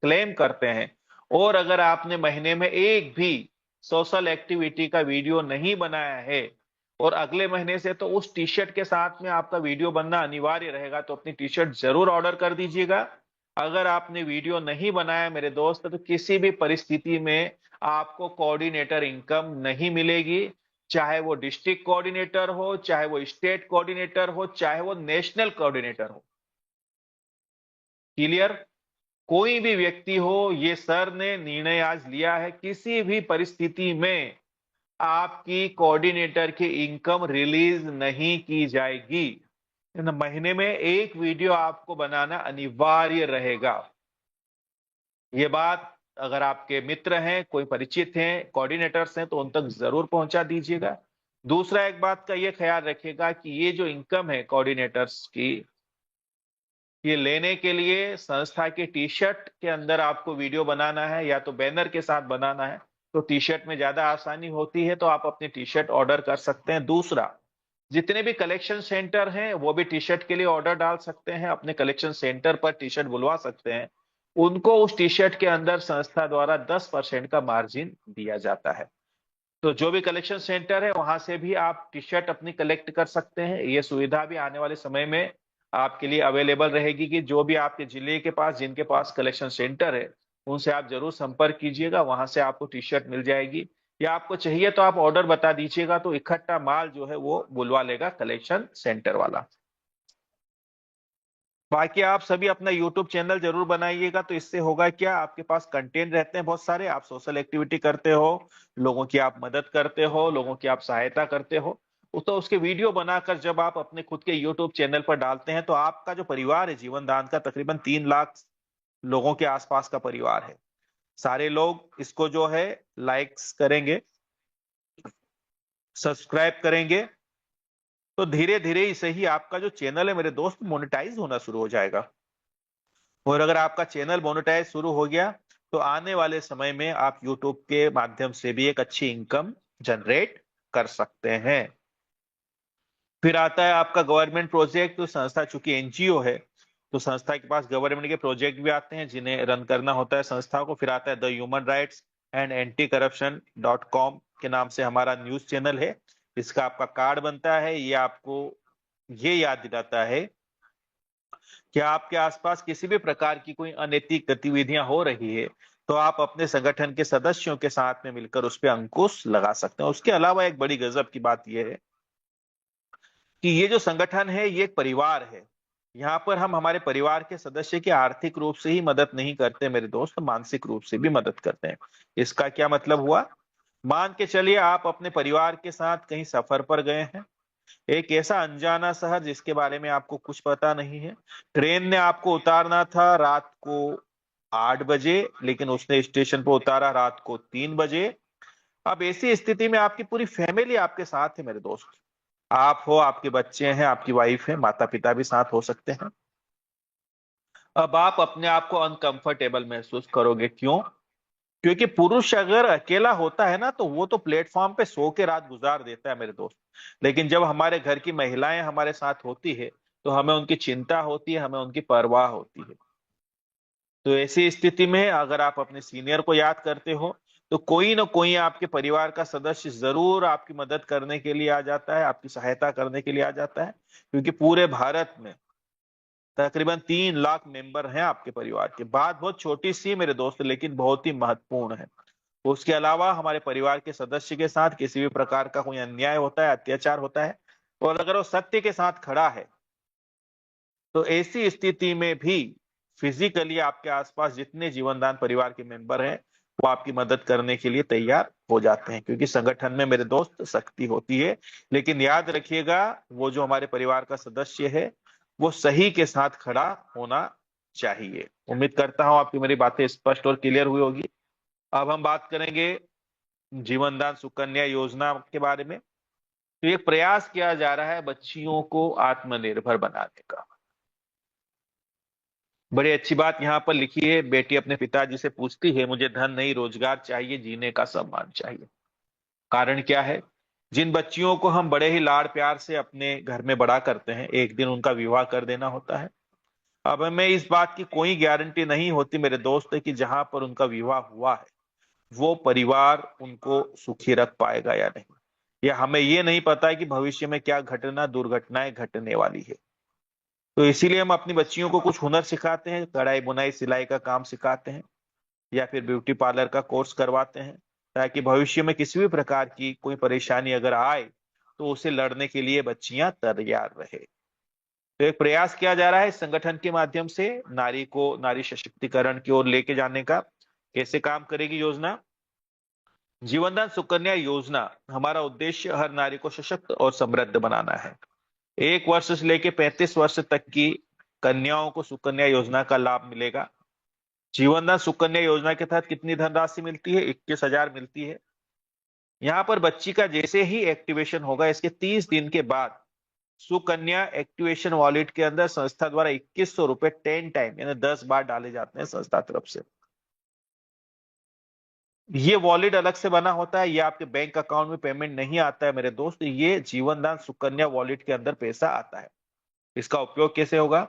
क्लेम करते हैं, और अगर आपने महीने में एक भी सोशल एक्टिविटी का वीडियो नहीं बनाया है, और अगले महीने से तो उस टी शर्ट के साथ में आपका वीडियो बनना अनिवार्य रहेगा, तो अपनी टी शर्ट जरूर ऑर्डर कर दीजिएगा। अगर आपने वीडियो नहीं बनाया मेरे दोस्त, तो किसी भी परिस्थिति में आपको कोऑर्डिनेटर इनकम नहीं मिलेगी। चाहे वो डिस्ट्रिक्ट कोऑर्डिनेटर हो, चाहे वो स्टेट कोऑर्डिनेटर हो, चाहे वो नेशनल कोऑर्डिनेटर हो। क्लियर? कोई भी व्यक्ति हो, ये सर ने निर्णय आज लिया है, किसी भी परिस्थिति में आपकी कोऑर्डिनेटर की इनकम रिलीज नहीं की जाएगी। महीने में एक वीडियो आपको बनाना अनिवार्य रहेगा। ये बात अगर आपके मित्र हैं, कोई परिचित हैं, कोऑर्डिनेटर्स हैं, तो उन तक जरूर पहुंचा दीजिएगा। दूसरा, एक बात का ये ख्याल रखिएगा कि ये जो इनकम है कोऑर्डिनेटर्स की, ये लेने के लिए संस्था के टी शर्ट के अंदर आपको वीडियो बनाना है या तो बैनर के साथ बनाना है, तो टी शर्ट में ज्यादा आसानी होती है, तो आप अपनी टी शर्ट ऑर्डर कर सकते हैं। दूसरा, जितने भी कलेक्शन सेंटर हैं वो भी टी शर्ट के लिए ऑर्डर डाल सकते हैं, अपने कलेक्शन सेंटर पर टी शर्ट बुलवा सकते हैं। उनको उस टी शर्ट के अंदर संस्था द्वारा 10% का मार्जिन दिया जाता है। तो जो भी कलेक्शन सेंटर है वहां से भी आप टी शर्ट अपनी कलेक्ट कर सकते हैं। ये सुविधा भी आने वाले समय में आपके लिए अवेलेबल रहेगी कि जो भी आपके जिले के पास, जिनके पास कलेक्शन सेंटर है, उनसे आप जरूर संपर्क कीजिएगा, वहां से आपको टी शर्ट मिल जाएगी। या आपको चाहिए तो आप ऑर्डर बता दीजिएगा, तो इकट्ठा माल जो है वो बुलवा लेगा कलेक्शन सेंटर वाला। बाकी आप सभी अपना यूट्यूब चैनल जरूर बनाइएगा, तो इससे होगा क्या, आपके पास कंटेंट रहते हैं बहुत सारे, आप सोशल एक्टिविटी करते हो, लोगों की आप मदद करते हो, लोगों की आप सहायता करते हो, तो उसके वीडियो बनाकर जब आप अपने खुद के यूट्यूब चैनल पर डालते हैं तो आपका जो परिवार है जीवन दान का तकरीबन 3 लाख लोगों के आसपास का परिवार है। सारे लोग इसको जो है लाइक्स करेंगे, सब्सक्राइब करेंगे, तो धीरे धीरे ही सही आपका जो चैनल है मेरे दोस्त मोनेटाइज होना शुरू हो जाएगा। और अगर आपका चैनल मोनेटाइज शुरू हो गया तो आने वाले समय में आप यूट्यूब के माध्यम से भी एक अच्छी इनकम जनरेट कर सकते हैं। फिर आता है आपका गवर्नमेंट प्रोजेक्ट। तो संस्था चूंकि एनजीओ है तो संस्था के पास गवर्नमेंट के प्रोजेक्ट भी आते हैं जिन्हें रन करना होता है संस्था को। फिर आता है the human rights and anti corruption .com के नाम से हमारा न्यूज चैनल है। इसका आपका कार्ड बनता है, ये आपको ये याद दिलाता है कि आपके आसपास किसी भी प्रकार की कोई अनैतिक गतिविधियां हो रही है तो आप अपने संगठन के सदस्यों के साथ में मिलकर उस पर अंकुश लगा सकते हैं। उसके अलावा एक बड़ी गजब की बात यह है कि ये जो संगठन है ये एक परिवार है। यहाँ पर हम हमारे परिवार के सदस्य की आर्थिक रूप से ही मदद नहीं करते मेरे दोस्त, मानसिक रूप से भी मदद करते हैं। इसका क्या मतलब हुआ? मान के चलिए आप अपने परिवार के साथ कहीं सफर पर गए हैं, एक ऐसा अनजाना शहर जिसके बारे में आपको कुछ पता नहीं है। ट्रेन ने आपको उतारना था रात को 8 बजे, लेकिन उसने स्टेशन पर उतारा रात को 3 बजे। अब ऐसी स्थिति में आपकी पूरी फैमिली आपके साथ है मेरे दोस्त। आप हो, आपके बच्चे हैं, आपकी वाइफ है, माता पिता भी साथ हो सकते हैं। अब आप अपने आप को अनकंफर्टेबल महसूस करोगे, क्यों? क्योंकि पुरुष अगर अकेला होता है ना तो वो तो प्लेटफॉर्म पे सो के रात गुजार देता है मेरे दोस्त। लेकिन जब हमारे घर की महिलाएं हमारे साथ होती है तो हमें उनकी चिंता होती है, हमें उनकी परवाह होती है। तो ऐसी स्थिति में अगर आप अपने सीनियर को याद करते हो तो कोई ना कोई आपके परिवार का सदस्य जरूर आपकी मदद करने के लिए आ जाता है, आपकी सहायता करने के लिए आ जाता है। क्योंकि पूरे भारत में तकरीबन 3 लाख मेंबर हैं आपके परिवार के। बात बहुत छोटी सी मेरे दोस्त लेकिन बहुत ही महत्वपूर्ण है। उसके अलावा हमारे परिवार के सदस्य के साथ किसी भी प्रकार का कोई अन्याय होता है, अत्याचार होता है, और अगर वो सत्य के साथ खड़ा है तो ऐसी स्थिति में भी फिजिकली आपके आसपास जितने जीवनदान परिवार के मेंबर हैं वो आपकी मदद करने के लिए तैयार हो जाते हैं। क्योंकि संगठन में मेरे दोस्त शक्ति होती है, लेकिन याद रखिएगा वो जो हमारे परिवार का सदस्य है वो सही के साथ खड़ा होना चाहिए। उम्मीद करता हूं आपकी मेरी बातें स्पष्ट और क्लियर हुई होगी। अब हम बात करेंगे जीवनदान सुकन्या योजना के बारे में। तो एक प्रयास किया जा रहा है बच्चियों को आत्मनिर्भर बनाने का। बड़ी अच्छी बात यहाँ पर लिखी है, बेटी अपने पिताजी से पूछती है मुझे धन नहीं रोजगार चाहिए, जीने का सम्मान चाहिए। कारण क्या है? जिन बच्चियों को हम बड़े ही लाड़ प्यार से अपने घर में बड़ा करते हैं एक दिन उनका विवाह कर देना होता है। अब हमें इस बात की कोई गारंटी नहीं होती मेरे दोस्त कि जहां पर उनका विवाह हुआ है वो परिवार उनको सुखी रख पाएगा या नहीं, या हमें ये नहीं पता है कि भविष्य में क्या घटना दुर्घटनाएं घटने वाली है। तो इसीलिए हम अपनी बच्चियों को कुछ हुनर सिखाते हैं, कढ़ाई बुनाई सिलाई का काम सिखाते हैं या फिर ब्यूटी पार्लर का कोर्स करवाते हैं, ताकि भविष्य में किसी भी प्रकार की कोई परेशानी अगर आए तो उसे लड़ने के लिए बच्चियां तैयार रहे। तो एक प्रयास किया जा रहा है इस संगठन के माध्यम से नारी को नारी सशक्तिकरण की ओर लेके जाने का। कैसे काम करेगी योजना? जीवनदान सुकन्या योजना हमारा उद्देश्य हर नारी को सशक्त और समृद्ध बनाना है। 1 वर्ष से लेकर 35 वर्ष तक की कन्याओं को सुकन्या योजना का लाभ मिलेगा। जीवनदान सुकन्या योजना के तहत कितनी धनराशि मिलती है? 21,000 मिलती है। यहाँ पर बच्ची का जैसे ही एक्टिवेशन होगा इसके 30 दिन के बाद सुकन्या एक्टिवेशन वॉलेट के अंदर संस्था द्वारा 2100 रुपए 10 टाइम यानी 10 बार डाले जाते हैं संस्था तरफ से। ये वॉलेट अलग से बना होता है, ये आपके बैंक अकाउंट में पेमेंट नहीं आता है मेरे दोस्त, ये जीवनदान सुकन्या वॉलेट के अंदर पैसा आता है। इसका उपयोग कैसे होगा?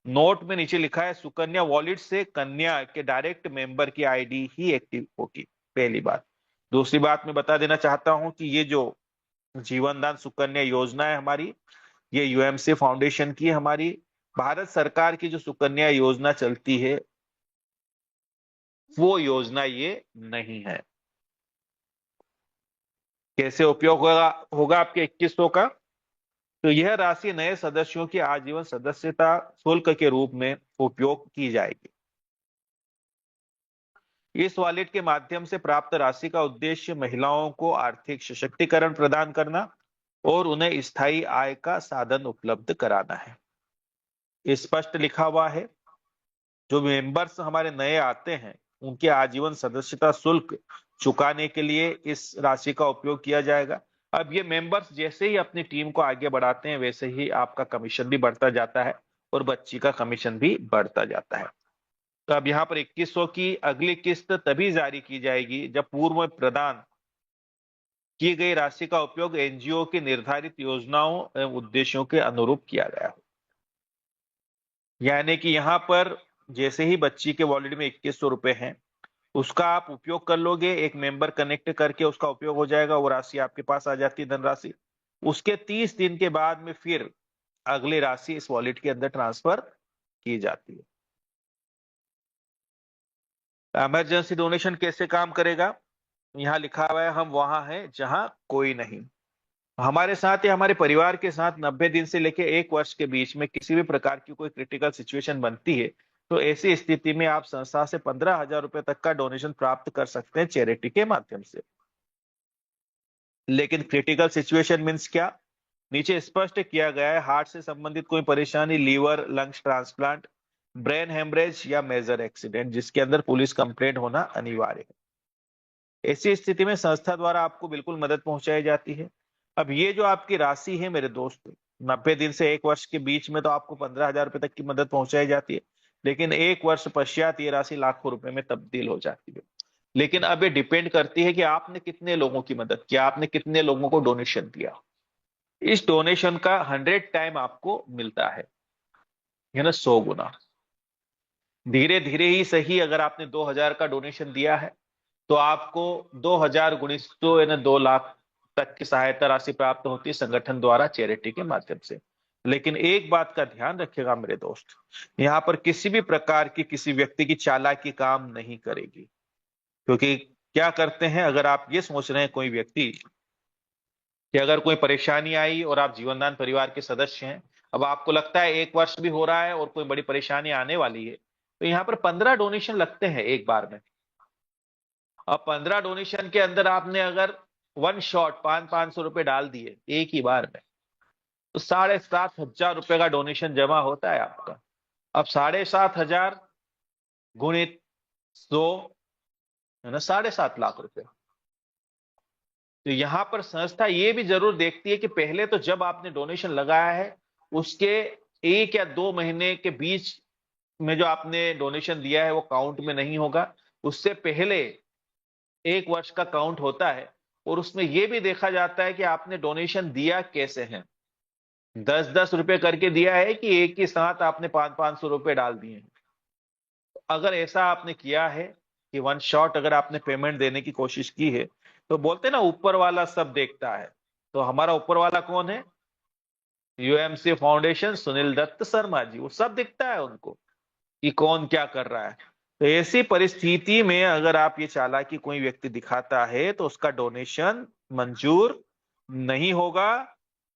नोट में नीचे लिखा है सुकन्या वॉलेट से कन्या के डायरेक्ट मेंबर की आईडी ही एक्टिव होगी, पहली बात। दूसरी बात मैं बता देना चाहता हूं कि ये जो जीवनदान सुकन्या योजना है हमारी, ये यूएमसी फाउंडेशन की हमारी भारत सरकार की जो सुकन्या योजना चलती है वो योजना ये नहीं है। कैसे उपयोग होगा होगा आपके 2100 का? तो यह राशि नए सदस्यों की आजीवन सदस्यता शुल्क के रूप में उपयोग की जाएगी। इस वॉलेट के माध्यम से प्राप्त राशि का उद्देश्य महिलाओं को आर्थिक सशक्तिकरण प्रदान करना और उन्हें स्थायी आय का साधन उपलब्ध कराना है। स्पष्ट लिखा हुआ है। जो मेंबर्स हमारे नए आते हैं उनके आजीवन सदस्यता शुल्क चुकाने के लिए इस राशि का उपयोग किया जाएगा। अब ये मेंबर्स जैसे ही अपनी टीम को आगे बढ़ाते हैं वैसे ही आपका कमीशन भी बढ़ता जाता है और बच्ची का कमीशन भी बढ़ता जाता है। तो अब यहाँ पर 2100 की अगली किस्त तभी जारी की जाएगी जब पूर्व में प्रदान की गई राशि का उपयोग एनजीओ की निर्धारित योजनाओं एवं उद्देश्यों के अनुरूप किया गया हो। यानी कि यहाँ पर जैसे ही बच्ची के वॉलेट में 2100 रुपए हैं उसका आप उपयोग कर लोगे, एक मेंबर कनेक्ट करके उसका उपयोग हो जाएगा, वो राशि आपके पास आ जाती है, धनराशि। उसके 30 दिन के बाद में फिर अगली राशि इस वॉलेट के अंदर ट्रांसफर की जाती है। इमरजेंसी डोनेशन कैसे काम करेगा? यहाँ लिखा हुआ है, हम वहां हैं जहां कोई नहीं। हमारे साथ या हमारे परिवार के साथ 90 दिन से लेकर 1 वर्ष के बीच में किसी भी प्रकार की कोई क्रिटिकल सिचुएशन बनती है तो ऐसी स्थिति में आप संस्था से 15,000 रुपए तक का डोनेशन प्राप्त कर सकते हैं चैरिटी के माध्यम से। लेकिन क्रिटिकल सिचुएशन मीन्स क्या? नीचे स्पष्ट किया गया है, हार्ट से संबंधित कोई परेशानी, liver lungs transplant, brain haemorrhage या मेजर एक्सीडेंट जिसके अंदर पुलिस कंप्लेंट होना अनिवार्य है। ऐसी स्थिति में संस्था द्वारा आपको बिल्कुल मदद पहुंचाई जाती है। अब ये जो आपकी राशि है मेरे दोस्त, 90 दिन से 1 वर्ष के बीच में तो आपको 15,000 रुपए तक की मदद पहुंचाई जाती है, लेकिन 1 वर्ष पश्चात ये राशि लाखों रुपए में तब्दील हो जाती है। लेकिन अब ये डिपेंड करती है कि आपने कितने लोगों की मदद किया, आपने कितने लोगों को डोनेशन दिया। इस डोनेशन का 100 टाइम आपको मिलता है, यानी 100 गुना। धीरे धीरे ही सही, अगर आपने 2,000 का डोनेशन दिया है तो आपको 2,000 गुणित 100 यानी 2 लाख तक की सहायता राशि प्राप्त होती है संगठन द्वारा चैरिटी के माध्यम से। लेकिन एक बात का ध्यान रखिएगा मेरे दोस्त, यहाँ पर किसी भी प्रकार की किसी व्यक्ति की चालाकी काम नहीं करेगी। क्योंकि क्या करते हैं, अगर आप ये सोच रहे हैं कोई व्यक्ति कि अगर कोई परेशानी आई और आप जीवनदान परिवार के सदस्य हैं, अब आपको लगता है 1 वर्ष भी हो रहा है और कोई बड़ी परेशानी आने वाली है, तो यहाँ पर 15 डोनेशन लगते हैं एक बार में। अब 15 डोनेशन के अंदर आपने अगर वन शॉट 500-500 रुपए डाल दिए एक ही बार में तो 7,500 रुपए का डोनेशन जमा होता है आपका। अब 7,500 गुणित 100 है ना, 7.5 लाख रुपए। तो यहां पर संस्था ये भी जरूर देखती है कि पहले तो जब आपने डोनेशन लगाया है उसके 1 या 2 महीने के बीच में जो आपने डोनेशन दिया है वो काउंट में नहीं होगा, उससे पहले 1 वर्ष का काउंट होता है। और उसमें यह भी देखा जाता है कि आपने डोनेशन दिया कैसे है, 10-10 रुपए करके दिया है कि एक ही साथ आपने 500-500 रुपए डाल दिए हैं। अगर ऐसा आपने किया है कि वन शॉट अगर आपने पेमेंट देने की कोशिश की है तो बोलते ना ऊपर वाला सब देखता है। तो हमारा ऊपर वाला कौन है? यूएमसी फाउंडेशन, सुनील दत्त शर्मा जी, वो सब दिखता है उनको कि कौन क्या कर रहा है। तो ऐसी परिस्थिति में अगर आप ये चालाकी कोई व्यक्ति दिखाता है तो उसका डोनेशन मंजूर नहीं होगा,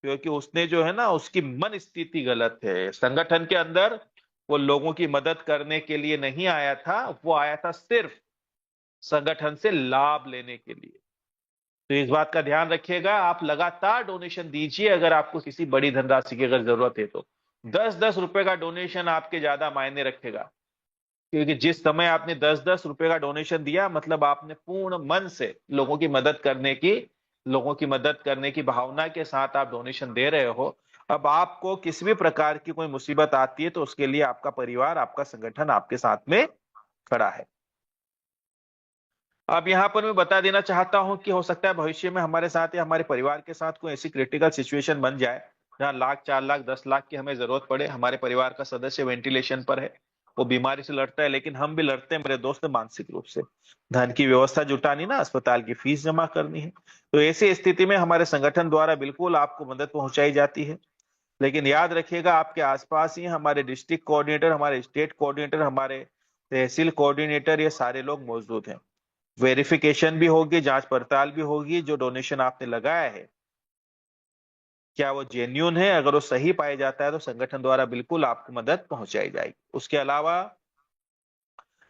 क्योंकि उसने जो है ना उसकी मन स्थिति गलत है। संगठन के अंदर वो लोगों की मदद करने के लिए नहीं आया था, वो आया था सिर्फ संगठन से लाभ लेने के लिए। तो इस बात का ध्यान रखिएगा, आप लगातार डोनेशन दीजिए। अगर आपको किसी बड़ी धनराशि की अगर जरूरत है तो 10-10 रुपए का डोनेशन आपके ज्यादा मायने रखेगा, क्योंकि जिस समय आपने 10-10 रुपए का डोनेशन दिया मतलब आपने पूर्ण मन से लोगों की मदद करने की भावना के साथ आप डोनेशन दे रहे हो। अब आपको किसी भी प्रकार की कोई मुसीबत आती है तो उसके लिए आपका परिवार, आपका संगठन आपके साथ में खड़ा है। अब यहाँ पर मैं बता देना चाहता हूं कि हो सकता है भविष्य में हमारे साथ या हमारे परिवार के साथ कोई ऐसी क्रिटिकल सिचुएशन बन जाए जहां लाख, 4 लाख, 10 लाख की हमें जरूरत पड़े। हमारे परिवार का सदस्य वेंटिलेशन पर है, वो बीमारी से लड़ता है, लेकिन हम भी लड़ते हैं मेरे दोस्त मानसिक रूप से। धन की व्यवस्था जुटानी ना, अस्पताल की फीस जमा करनी है। तो ऐसी स्थिति में हमारे संगठन द्वारा बिल्कुल आपको मदद पहुंचाई जाती है। लेकिन याद रखिएगा, आपके आसपास ही हमारे डिस्ट्रिक्ट कोऑर्डिनेटर, हमारे स्टेट कोऑर्डिनेटर, हमारे तहसील कोऑर्डिनेटर, ये सारे लोग मौजूद हैं। वेरिफिकेशन भी होगी, जांच पड़ताल भी होगी, जो डोनेशन आपने लगाया है क्या वो जेन्यून है। अगर वो सही पाया जाता है तो संगठन द्वारा बिल्कुल आपको मदद पहुंचाई जाएगी। उसके अलावा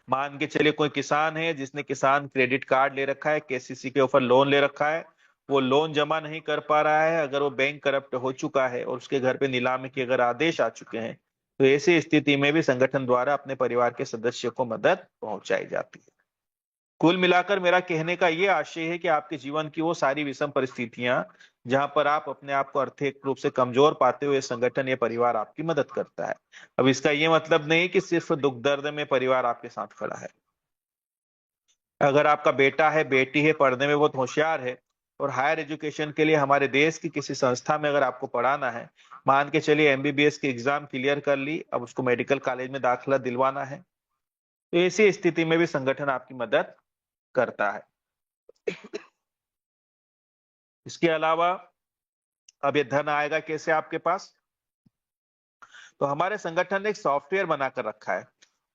मान के चलिए कोई किसान है जिसने किसान क्रेडिट कार्ड ले रखा है, केसीसी के ऊपर लोन ले रखा है, वो लोन जमा नहीं कर पा रहा है, अगर वो बैंक करप्ट हो चुका है और उसके घर पे नीलामी के अगर आदेश आ चुके हैं, तो ऐसी स्थिति में भी संगठन द्वारा अपने परिवार के सदस्य को मदद पहुंचाई जाती है। कुल मिलाकर मेरा कहने का ये आशय है कि आपके जीवन की वो सारी विषम परिस्थितियां जहां पर आप अपने आप को आर्थिक रूप से कमजोर पाते हुए, संगठन या परिवार आपकी मदद करता है। अब इसका ये मतलब नहीं कि सिर्फ दुख दर्द में परिवार आपके साथ खड़ा है। अगर आपका बेटा है, बेटी है, पढ़ने में बहुत होशियार है और हायर एजुकेशन के लिए हमारे देश की किसी संस्था में अगर आपको पढ़ाना है, मान के चलिए एमबीबीएस की एग्जाम क्लियर कर ली, अब उसको मेडिकल कॉलेज में दाखिला दिलवाना है, तो ऐसी स्थिति में भी संगठन आपकी मदद करता है। इसके अलावा अब ये धन आएगा कैसे आपके पास? तो हमारे संगठन ने एक सॉफ्टवेयर बनाकर रखा है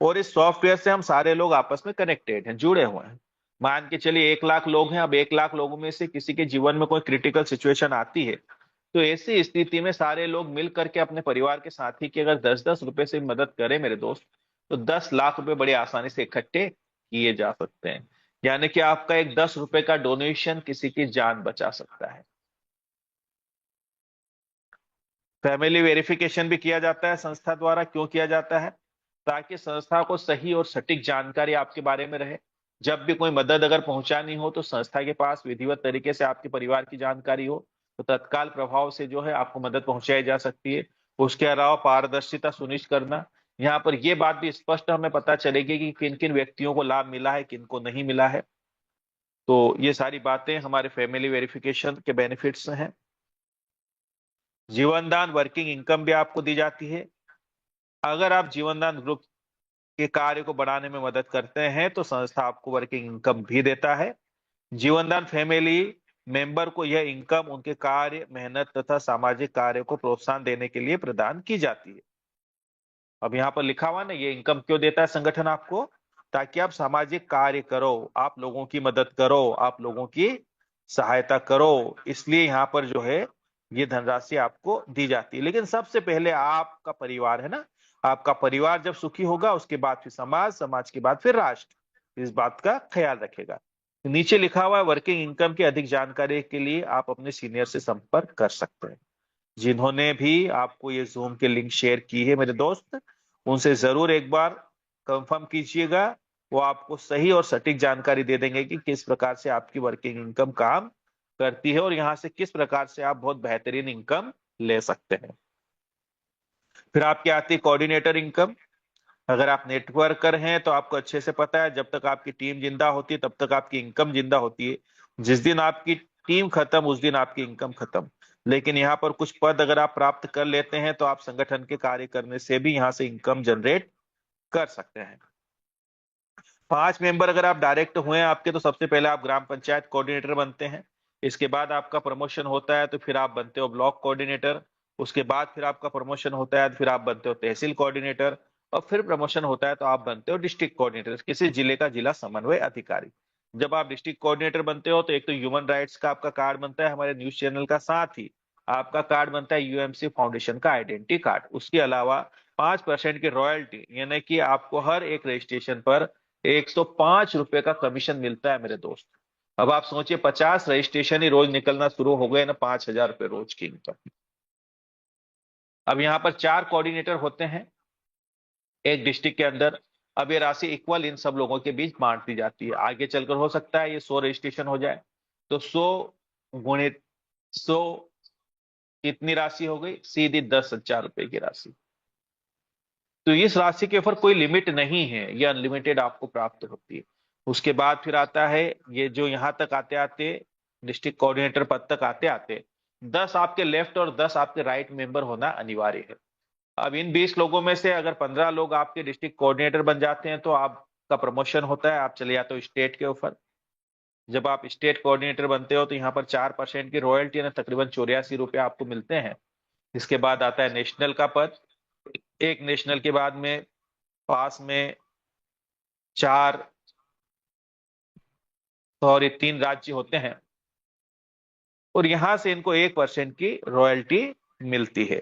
और इस सॉफ्टवेयर से हम सारे लोग आपस में कनेक्टेड हैं, जुड़े हुए हैं। मान के चलिए 1 लाख लोग हैं, अब 1 लाख लोगों में से किसी के जीवन में कोई क्रिटिकल सिचुएशन आती है, तो ऐसी स्थिति में सारे लोग मिल करके अपने परिवार के साथी की अगर 10-10 रुपए से मदद करें मेरे दोस्त, तो 10 लाख रुपए बड़ी आसानी से इकट्ठे किए जा सकते हैं। यानी कि आपका एक 10 रुपए का डोनेशन किसी की जान बचा सकता है। फैमिली वेरिफिकेशन भी किया जाता है संस्था द्वारा। क्यों किया जाता है? ताकि संस्था को सही और सटीक जानकारी आपके बारे में रहे। जब भी कोई मदद अगर पहुंचानी हो तो संस्था के पास विधिवत तरीके से आपके परिवार की जानकारी हो, तो तत्काल प्रभाव से जो है आपको मदद पहुंचाई जा सकती है। उसके अलावा पारदर्शिता सुनिश्चित करना, यहाँ पर यह बात भी स्पष्ट हमें पता चलेगी कि किन किन व्यक्तियों को लाभ मिला है, किन को नहीं मिला है। तो ये सारी बातें हमारे फैमिली वेरिफिकेशन के बेनिफिट्स हैं। जीवनदान वर्किंग इनकम भी आपको दी जाती है। अगर आप जीवनदान ग्रुप के कार्य को बढ़ाने में मदद करते हैं तो संस्था आपको वर्किंग इनकम भी देता है। जीवनदान फैमिली मेंबर को यह इनकम उनके कार्य, मेहनत तथा सामाजिक कार्य को प्रोत्साहन देने के लिए प्रदान की जाती है। अब यहाँ पर लिखा हुआ ना, ये इनकम क्यों देता है संगठन आपको? ताकि आप सामाजिक कार्य करो, आप लोगों की मदद करो, आप लोगों की सहायता करो, इसलिए यहाँ पर जो है ये धनराशि आपको दी जाती है। लेकिन सबसे पहले आपका परिवार है ना, आपका परिवार जब सुखी होगा उसके बाद फिर समाज, समाज के बाद फिर राष्ट्र, इस बात का ख्याल रखेगा। नीचे लिखा हुआ है वर्किंग इनकम की अधिक जानकारी के लिए आप अपने सीनियर से संपर्क कर सकते हैं। जिन्होंने भी आपको ये जूम के लिंक शेयर की है मेरे दोस्त, उनसे जरूर एक बार कंफर्म कीजिएगा। वो आपको सही और सटीक जानकारी दे देंगे कि किस प्रकार से आपकी वर्किंग इनकम काम करती है और यहाँ से किस प्रकार से आप बहुत बेहतरीन इनकम ले सकते हैं। फिर आपकी आती है कोऑर्डिनेटर इनकम। अगर आप नेटवर्कर हैं तो आपको अच्छे से पता है, जब तक आपकी टीम जिंदा होती है तब तक आपकी इनकम जिंदा होती है। जिस दिन आपकी टीम खत्म उस दिन आपकी इनकम खत्म। लेकिन यहाँ पर कुछ पद अगर आप प्राप्त कर लेते हैं तो आप संगठन के कार्य करने से भी यहाँ से इनकम जनरेट कर सकते हैं। 5 मेंबर अगर आप डायरेक्ट हुए आपके, तो सबसे पहले आप ग्राम पंचायत कोऑर्डिनेटर बनते हैं। इसके बाद आपका प्रमोशन होता है तो फिर आप बनते हो ब्लॉक कोऑर्डिनेटर। उसके बाद फिर आपका प्रमोशन होता है तो फिर आप बनते हो तहसील कोऑर्डिनेटर। और फिर प्रमोशन होता है तो आप बनते हो डिस्ट्रिक्ट कोऑर्डिनेटर, किसी जिले का जिला समन्वय अधिकारी। जब आप डिस्ट्रिक्ट कोऑर्डिनेटर बनते हो तो एक तो ह्यूमन राइट्स का आपका कार्ड बनता है हमारे न्यूज चैनल का, साथ ही आपका कार्ड बनता है यूएमसी फाउंडेशन का आइडेंटिटी कार्ड। उसके अलावा 5% की रॉयल्टी, यानी कि आपको हर एक रजिस्ट्रेशन पर 105 रुपए का कमीशन मिलता है मेरे दोस्त। अब आप सोचिए 50 रजिस्ट्रेशन ही रोज निकलना शुरू हो गए ना, 5,000 रुपए रोज की इनकम। अब यहाँ पर 4 कोऑर्डिनेटर होते हैं एक डिस्ट्रिक्ट के अंदर। अब ये राशि इक्वल इन सब लोगों के बीच बांट दी जाती है। आगे चलकर हो सकता है ये 100 रजिस्ट्रेशन हो जाए, तो 100 गुणित 100 कितनी राशि हो गई? सीधी 10,000 रुपए की राशि। तो इस राशि के ऊपर कोई लिमिट नहीं है, ये अनलिमिटेड आपको प्राप्त होती है। उसके बाद फिर आता है ये जो यहाँ तक आते आते डिस्ट्रिक्ट कोऑर्डिनेटर पद तक आते आते 10 आपके लेफ्ट और 10 आपके राइट मेंबर होना अनिवार्य है। अब इन 20 लोगों में से अगर 15 लोग आपके डिस्ट्रिक्ट कोऑर्डिनेटर बन जाते हैं तो आपका प्रमोशन होता है, आप चले जाते हो स्टेट के ऊपर। जब आप स्टेट कोऑर्डिनेटर बनते हो तो यहाँ पर 4% की रॉयल्टी ना तकरीबन 84 रुपये आपको मिलते हैं। इसके बाद आता है नेशनल का पद। एक नेशनल के बाद में पास में 4 और ये 3 राज्य होते हैं और यहां से इनको 1% की रॉयल्टी मिलती है।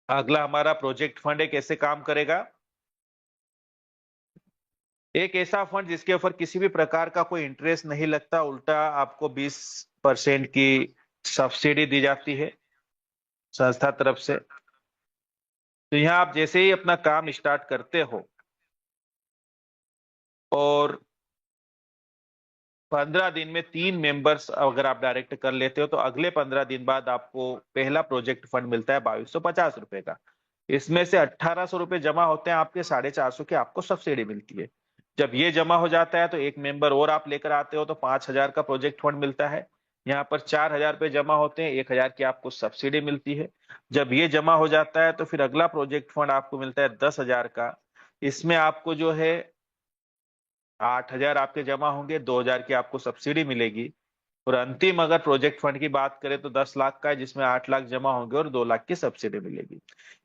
अगला हमारा प्रोजेक्ट फंड है, कैसे काम करेगा? एक ऐसा फंड जिसके ऊपर किसी भी प्रकार का कोई इंटरेस्ट नहीं लगता, उल्टा आपको 20% की सब्सिडी दी जाती है संस्था तरफ से। तो यहाँ आप जैसे ही अपना काम स्टार्ट करते हो और 15 दिन में 3 मेंबर्स अगर आप डायरेक्ट कर लेते हो तो अगले 15 दिन बाद आपको पहला प्रोजेक्ट फंड मिलता है 2250 रुपए का। इसमें से 1800 रुपए जमा होते हैं आपके, 450 की आपको सब्सिडी मिलती है। जब ये जमा हो जाता है तो एक मेंबर और आप लेकर आते हो तो 5000 का प्रोजेक्ट फंड मिलता है। यहाँ पर 4000 रुपए जमा होते हैं, 1000 की आपको सब्सिडी मिलती है। जब ये जमा हो जाता है तो फिर अगला प्रोजेक्ट फंड आपको मिलता है 10,000 का। इसमें आपको जो है 8000 आपके जमा होंगे, 2000 की आपको सब्सिडी मिलेगी। और अंतिम अगर प्रोजेक्ट फंड की बात करें तो 10 लाख का है, जिसमें 8 लाख जमा होंगे और 2 लाख की सब्सिडी मिलेगी।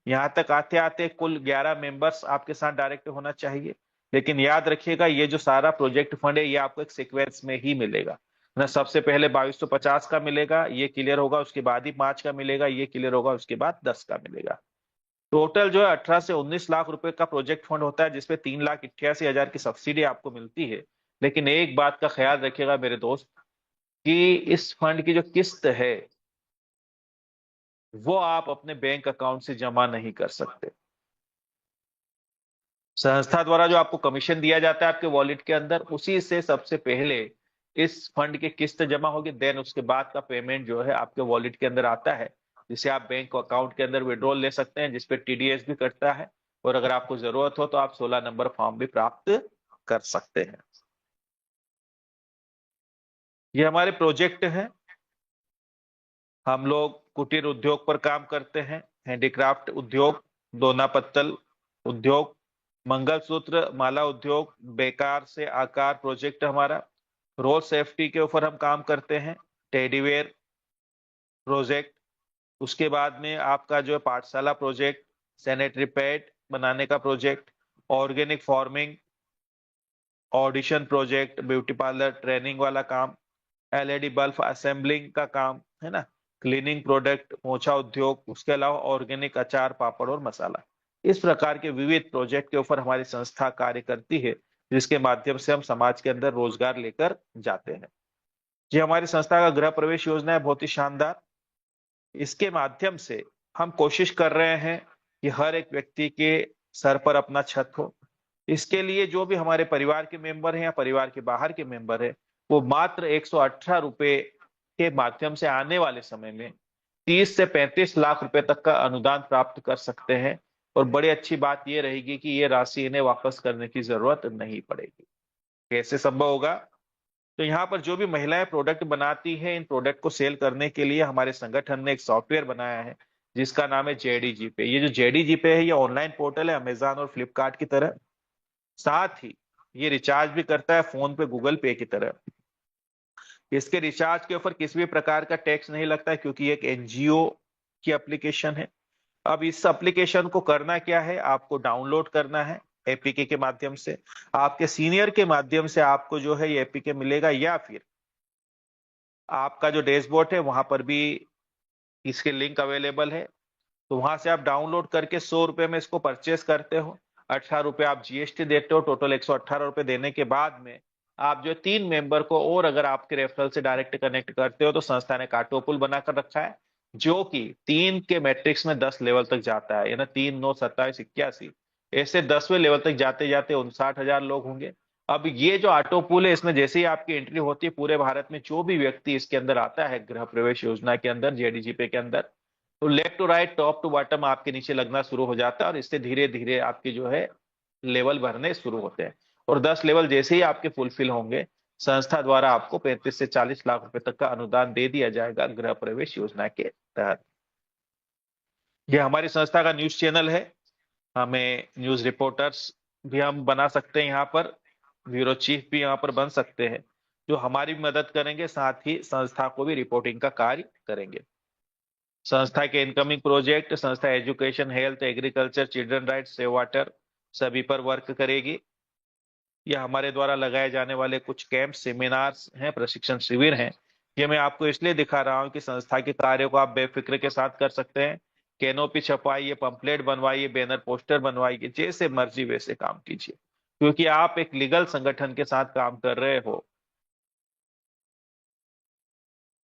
यहाँ तक आते आते कुल 11 मेंबर्स आपके साथ डायरेक्ट होना चाहिए। लेकिन याद रखिएगा ये जो सारा प्रोजेक्ट फंड है ये आपको एक सीक्वेंस में ही मिलेगा ना। सबसे पहले 2250 का मिलेगा, ये क्लियर होगा, उसके बाद ही 5 का मिलेगा, ये क्लियर होगा, उसके बाद 10 का मिलेगा। टोटल जो है 18 से 19 लाख रुपए का प्रोजेक्ट फंड होता है, जिसपे 3,88,000 की सब्सिडी आपको मिलती है। लेकिन एक बात का ख्याल रखिएगा मेरे दोस्त, कि इस फंड की जो किस्त है वो आप अपने बैंक अकाउंट से जमा नहीं कर सकते। संस्था द्वारा जो आपको कमीशन दिया जाता है आपके वॉलेट के अंदर, उसी से सबसे पहले इस फंड की किस्त जमा होगी, देन उसके बाद का पेमेंट जो है आपके वॉलेट के अंदर आता है, जिसे आप बैंक अकाउंट के अंदर विड्रॉल ले सकते हैं, जिसपे टीडीएस भी कटता है। और अगर आपको जरूरत हो तो आप 16 नंबर फॉर्म भी प्राप्त कर सकते हैं। ये हमारे प्रोजेक्ट हैं। हम लोग कुटीर उद्योग पर काम करते हैं, हैंडीक्राफ्ट उद्योग, दोना पत्तल उद्योग, मंगलसूत्र माला उद्योग, बेकार से आकार प्रोजेक्ट हमारा। रोड सेफ्टी के ऊपर हम काम करते हैं, टेडीवेयर प्रोजेक्ट। उसके बाद में आपका जो है पाठशाला प्रोजेक्ट, सैनिटरी पैड बनाने का project, organic farming, audition project, beauty parlour training वाला काम, एलईडी बल्ब असेंबलिंग का काम है ना, क्लीनिंग प्रोडक्ट, पोछा उद्योग, उसके अलावा ऑर्गेनिक अचार पापड़ और मसाला। इस प्रकार के विविध प्रोजेक्ट के ऊपर हमारी संस्था कार्य करती है, जिसके माध्यम से हम समाज के अंदर रोजगार लेकर जाते हैं। जी, हमारी संस्था का गृह प्रवेश योजना है बहुत ही शानदार। इसके माध्यम से हम कोशिश कर रहे हैं कि हर एक व्यक्ति के सर पर अपना छत हो। इसके लिए जो भी हमारे परिवार के मेंबर हैं या परिवार के बाहर के मेंबर हैं, वो मात्र 118 रुपए के माध्यम से आने वाले समय में 30 से 35 लाख रुपए तक का अनुदान प्राप्त कर सकते हैं। और बड़ी अच्छी बात ये रहेगी कि ये राशि इन्हें वापस करने की जरूरत नहीं पड़ेगी। कैसे संभव होगा? तो यहाँ पर जो भी महिलाएं प्रोडक्ट बनाती हैं, इन प्रोडक्ट को सेल करने के लिए हमारे संगठन ने एक सॉफ्टवेयर बनाया है, जिसका नाम है जेडी पे। ये जो जेडी पे है ये ऑनलाइन पोर्टल है, अमेजन और फ्लिपकार्ट की तरह। साथ ही ये रिचार्ज भी करता है फोन पे, गूगल पे की तरह। इसके रिचार्ज के ऊपर किसी भी प्रकार का टैक्स नहीं लगता है, क्योंकि ये एक एनजीओ की एप्लीकेशन है। अब इस एप्लीकेशन को करना क्या है, आपको डाउनलोड करना है एपीके के माध्यम से। आपके सीनियर के माध्यम से आपको जो है ये एपीके मिलेगा, या फिर आपका जो डैशबोर्ड है वहां पर भी इसके लिंक अवेलेबल है। तो वहां से आप डाउनलोड करके 100 रुपए में इसको परचेस करते हो, 18 रुपए आप जीएसटी देते हो, टोटल 118 रुपए देने के बाद में आप जो 3 मेंबर को और अगर आपके रेफरल से डायरेक्ट कनेक्ट करते हो तो संस्था ने कार्टोपुल बनाकर रखा है, जो कि 3 के मैट्रिक्स में 10 लेवल तक जाता है, यानी 3, 9, 27, 81, ऐसे 10वें लेवल तक जाते जाते 59,000 लोग होंगे। अब ये जो ऑटो पूल है, इसमें जैसे ही आपकी एंट्री होती है, पूरे भारत में जो भी व्यक्ति इसके अंदर आता है गृह प्रवेश योजना के अंदर, जेडीजीपे के अंदर, तो left to right, top to bottom आपके नीचे लगना शुरू हो जाता है, और इससे धीरे धीरे आपके जो है लेवल भरने शुरू होते हैं। और 10 लेवल जैसे ही आपके फुलफिल होंगे, संस्था द्वारा आपको 35 से 40 लाख रुपए तक का अनुदान दे दिया जाएगा गृह प्रवेश योजना के तहत। ये हमारी संस्था का न्यूज चैनल है। हमें न्यूज रिपोर्टर्स भी हम बना सकते हैं, यहाँ पर ब्यूरो चीफ भी यहाँ पर बन सकते हैं, जो हमारी भी मदद करेंगे, साथ ही संस्था को भी रिपोर्टिंग का कार्य करेंगे। संस्था के इनकमिंग प्रोजेक्ट, संस्था education, health, agriculture, children rights, save water सभी पर वर्क करेगी। यह हमारे द्वारा लगाए जाने वाले कुछ कैंप, सेमिनार्स हैं, प्रशिक्षण शिविर हैं। ये मैं आपको इसलिए दिखा रहा हूँ कि संस्था के कार्यों को आप बेफिक्र के साथ कर सकते हैं। कैनोपी छपवाइए, पंपलेट बनवाइए, बैनर पोस्टर बनवाइए, जैसे मर्जी वैसे काम कीजिए, क्योंकि आप एक लीगल संगठन के साथ काम कर रहे हो।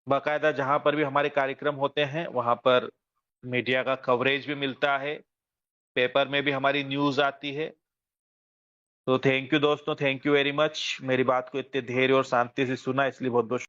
बाकायदा जहां पर भी हमारे कार्यक्रम होते हैं वहां पर मीडिया का कवरेज भी मिलता है, पेपर में भी हमारी न्यूज आती है। तो थैंक यू दोस्तों, थैंक यू वेरी मच, मेरी बात को इतने धैर्य और शांति से सुना, इसलिए बहुत बहुत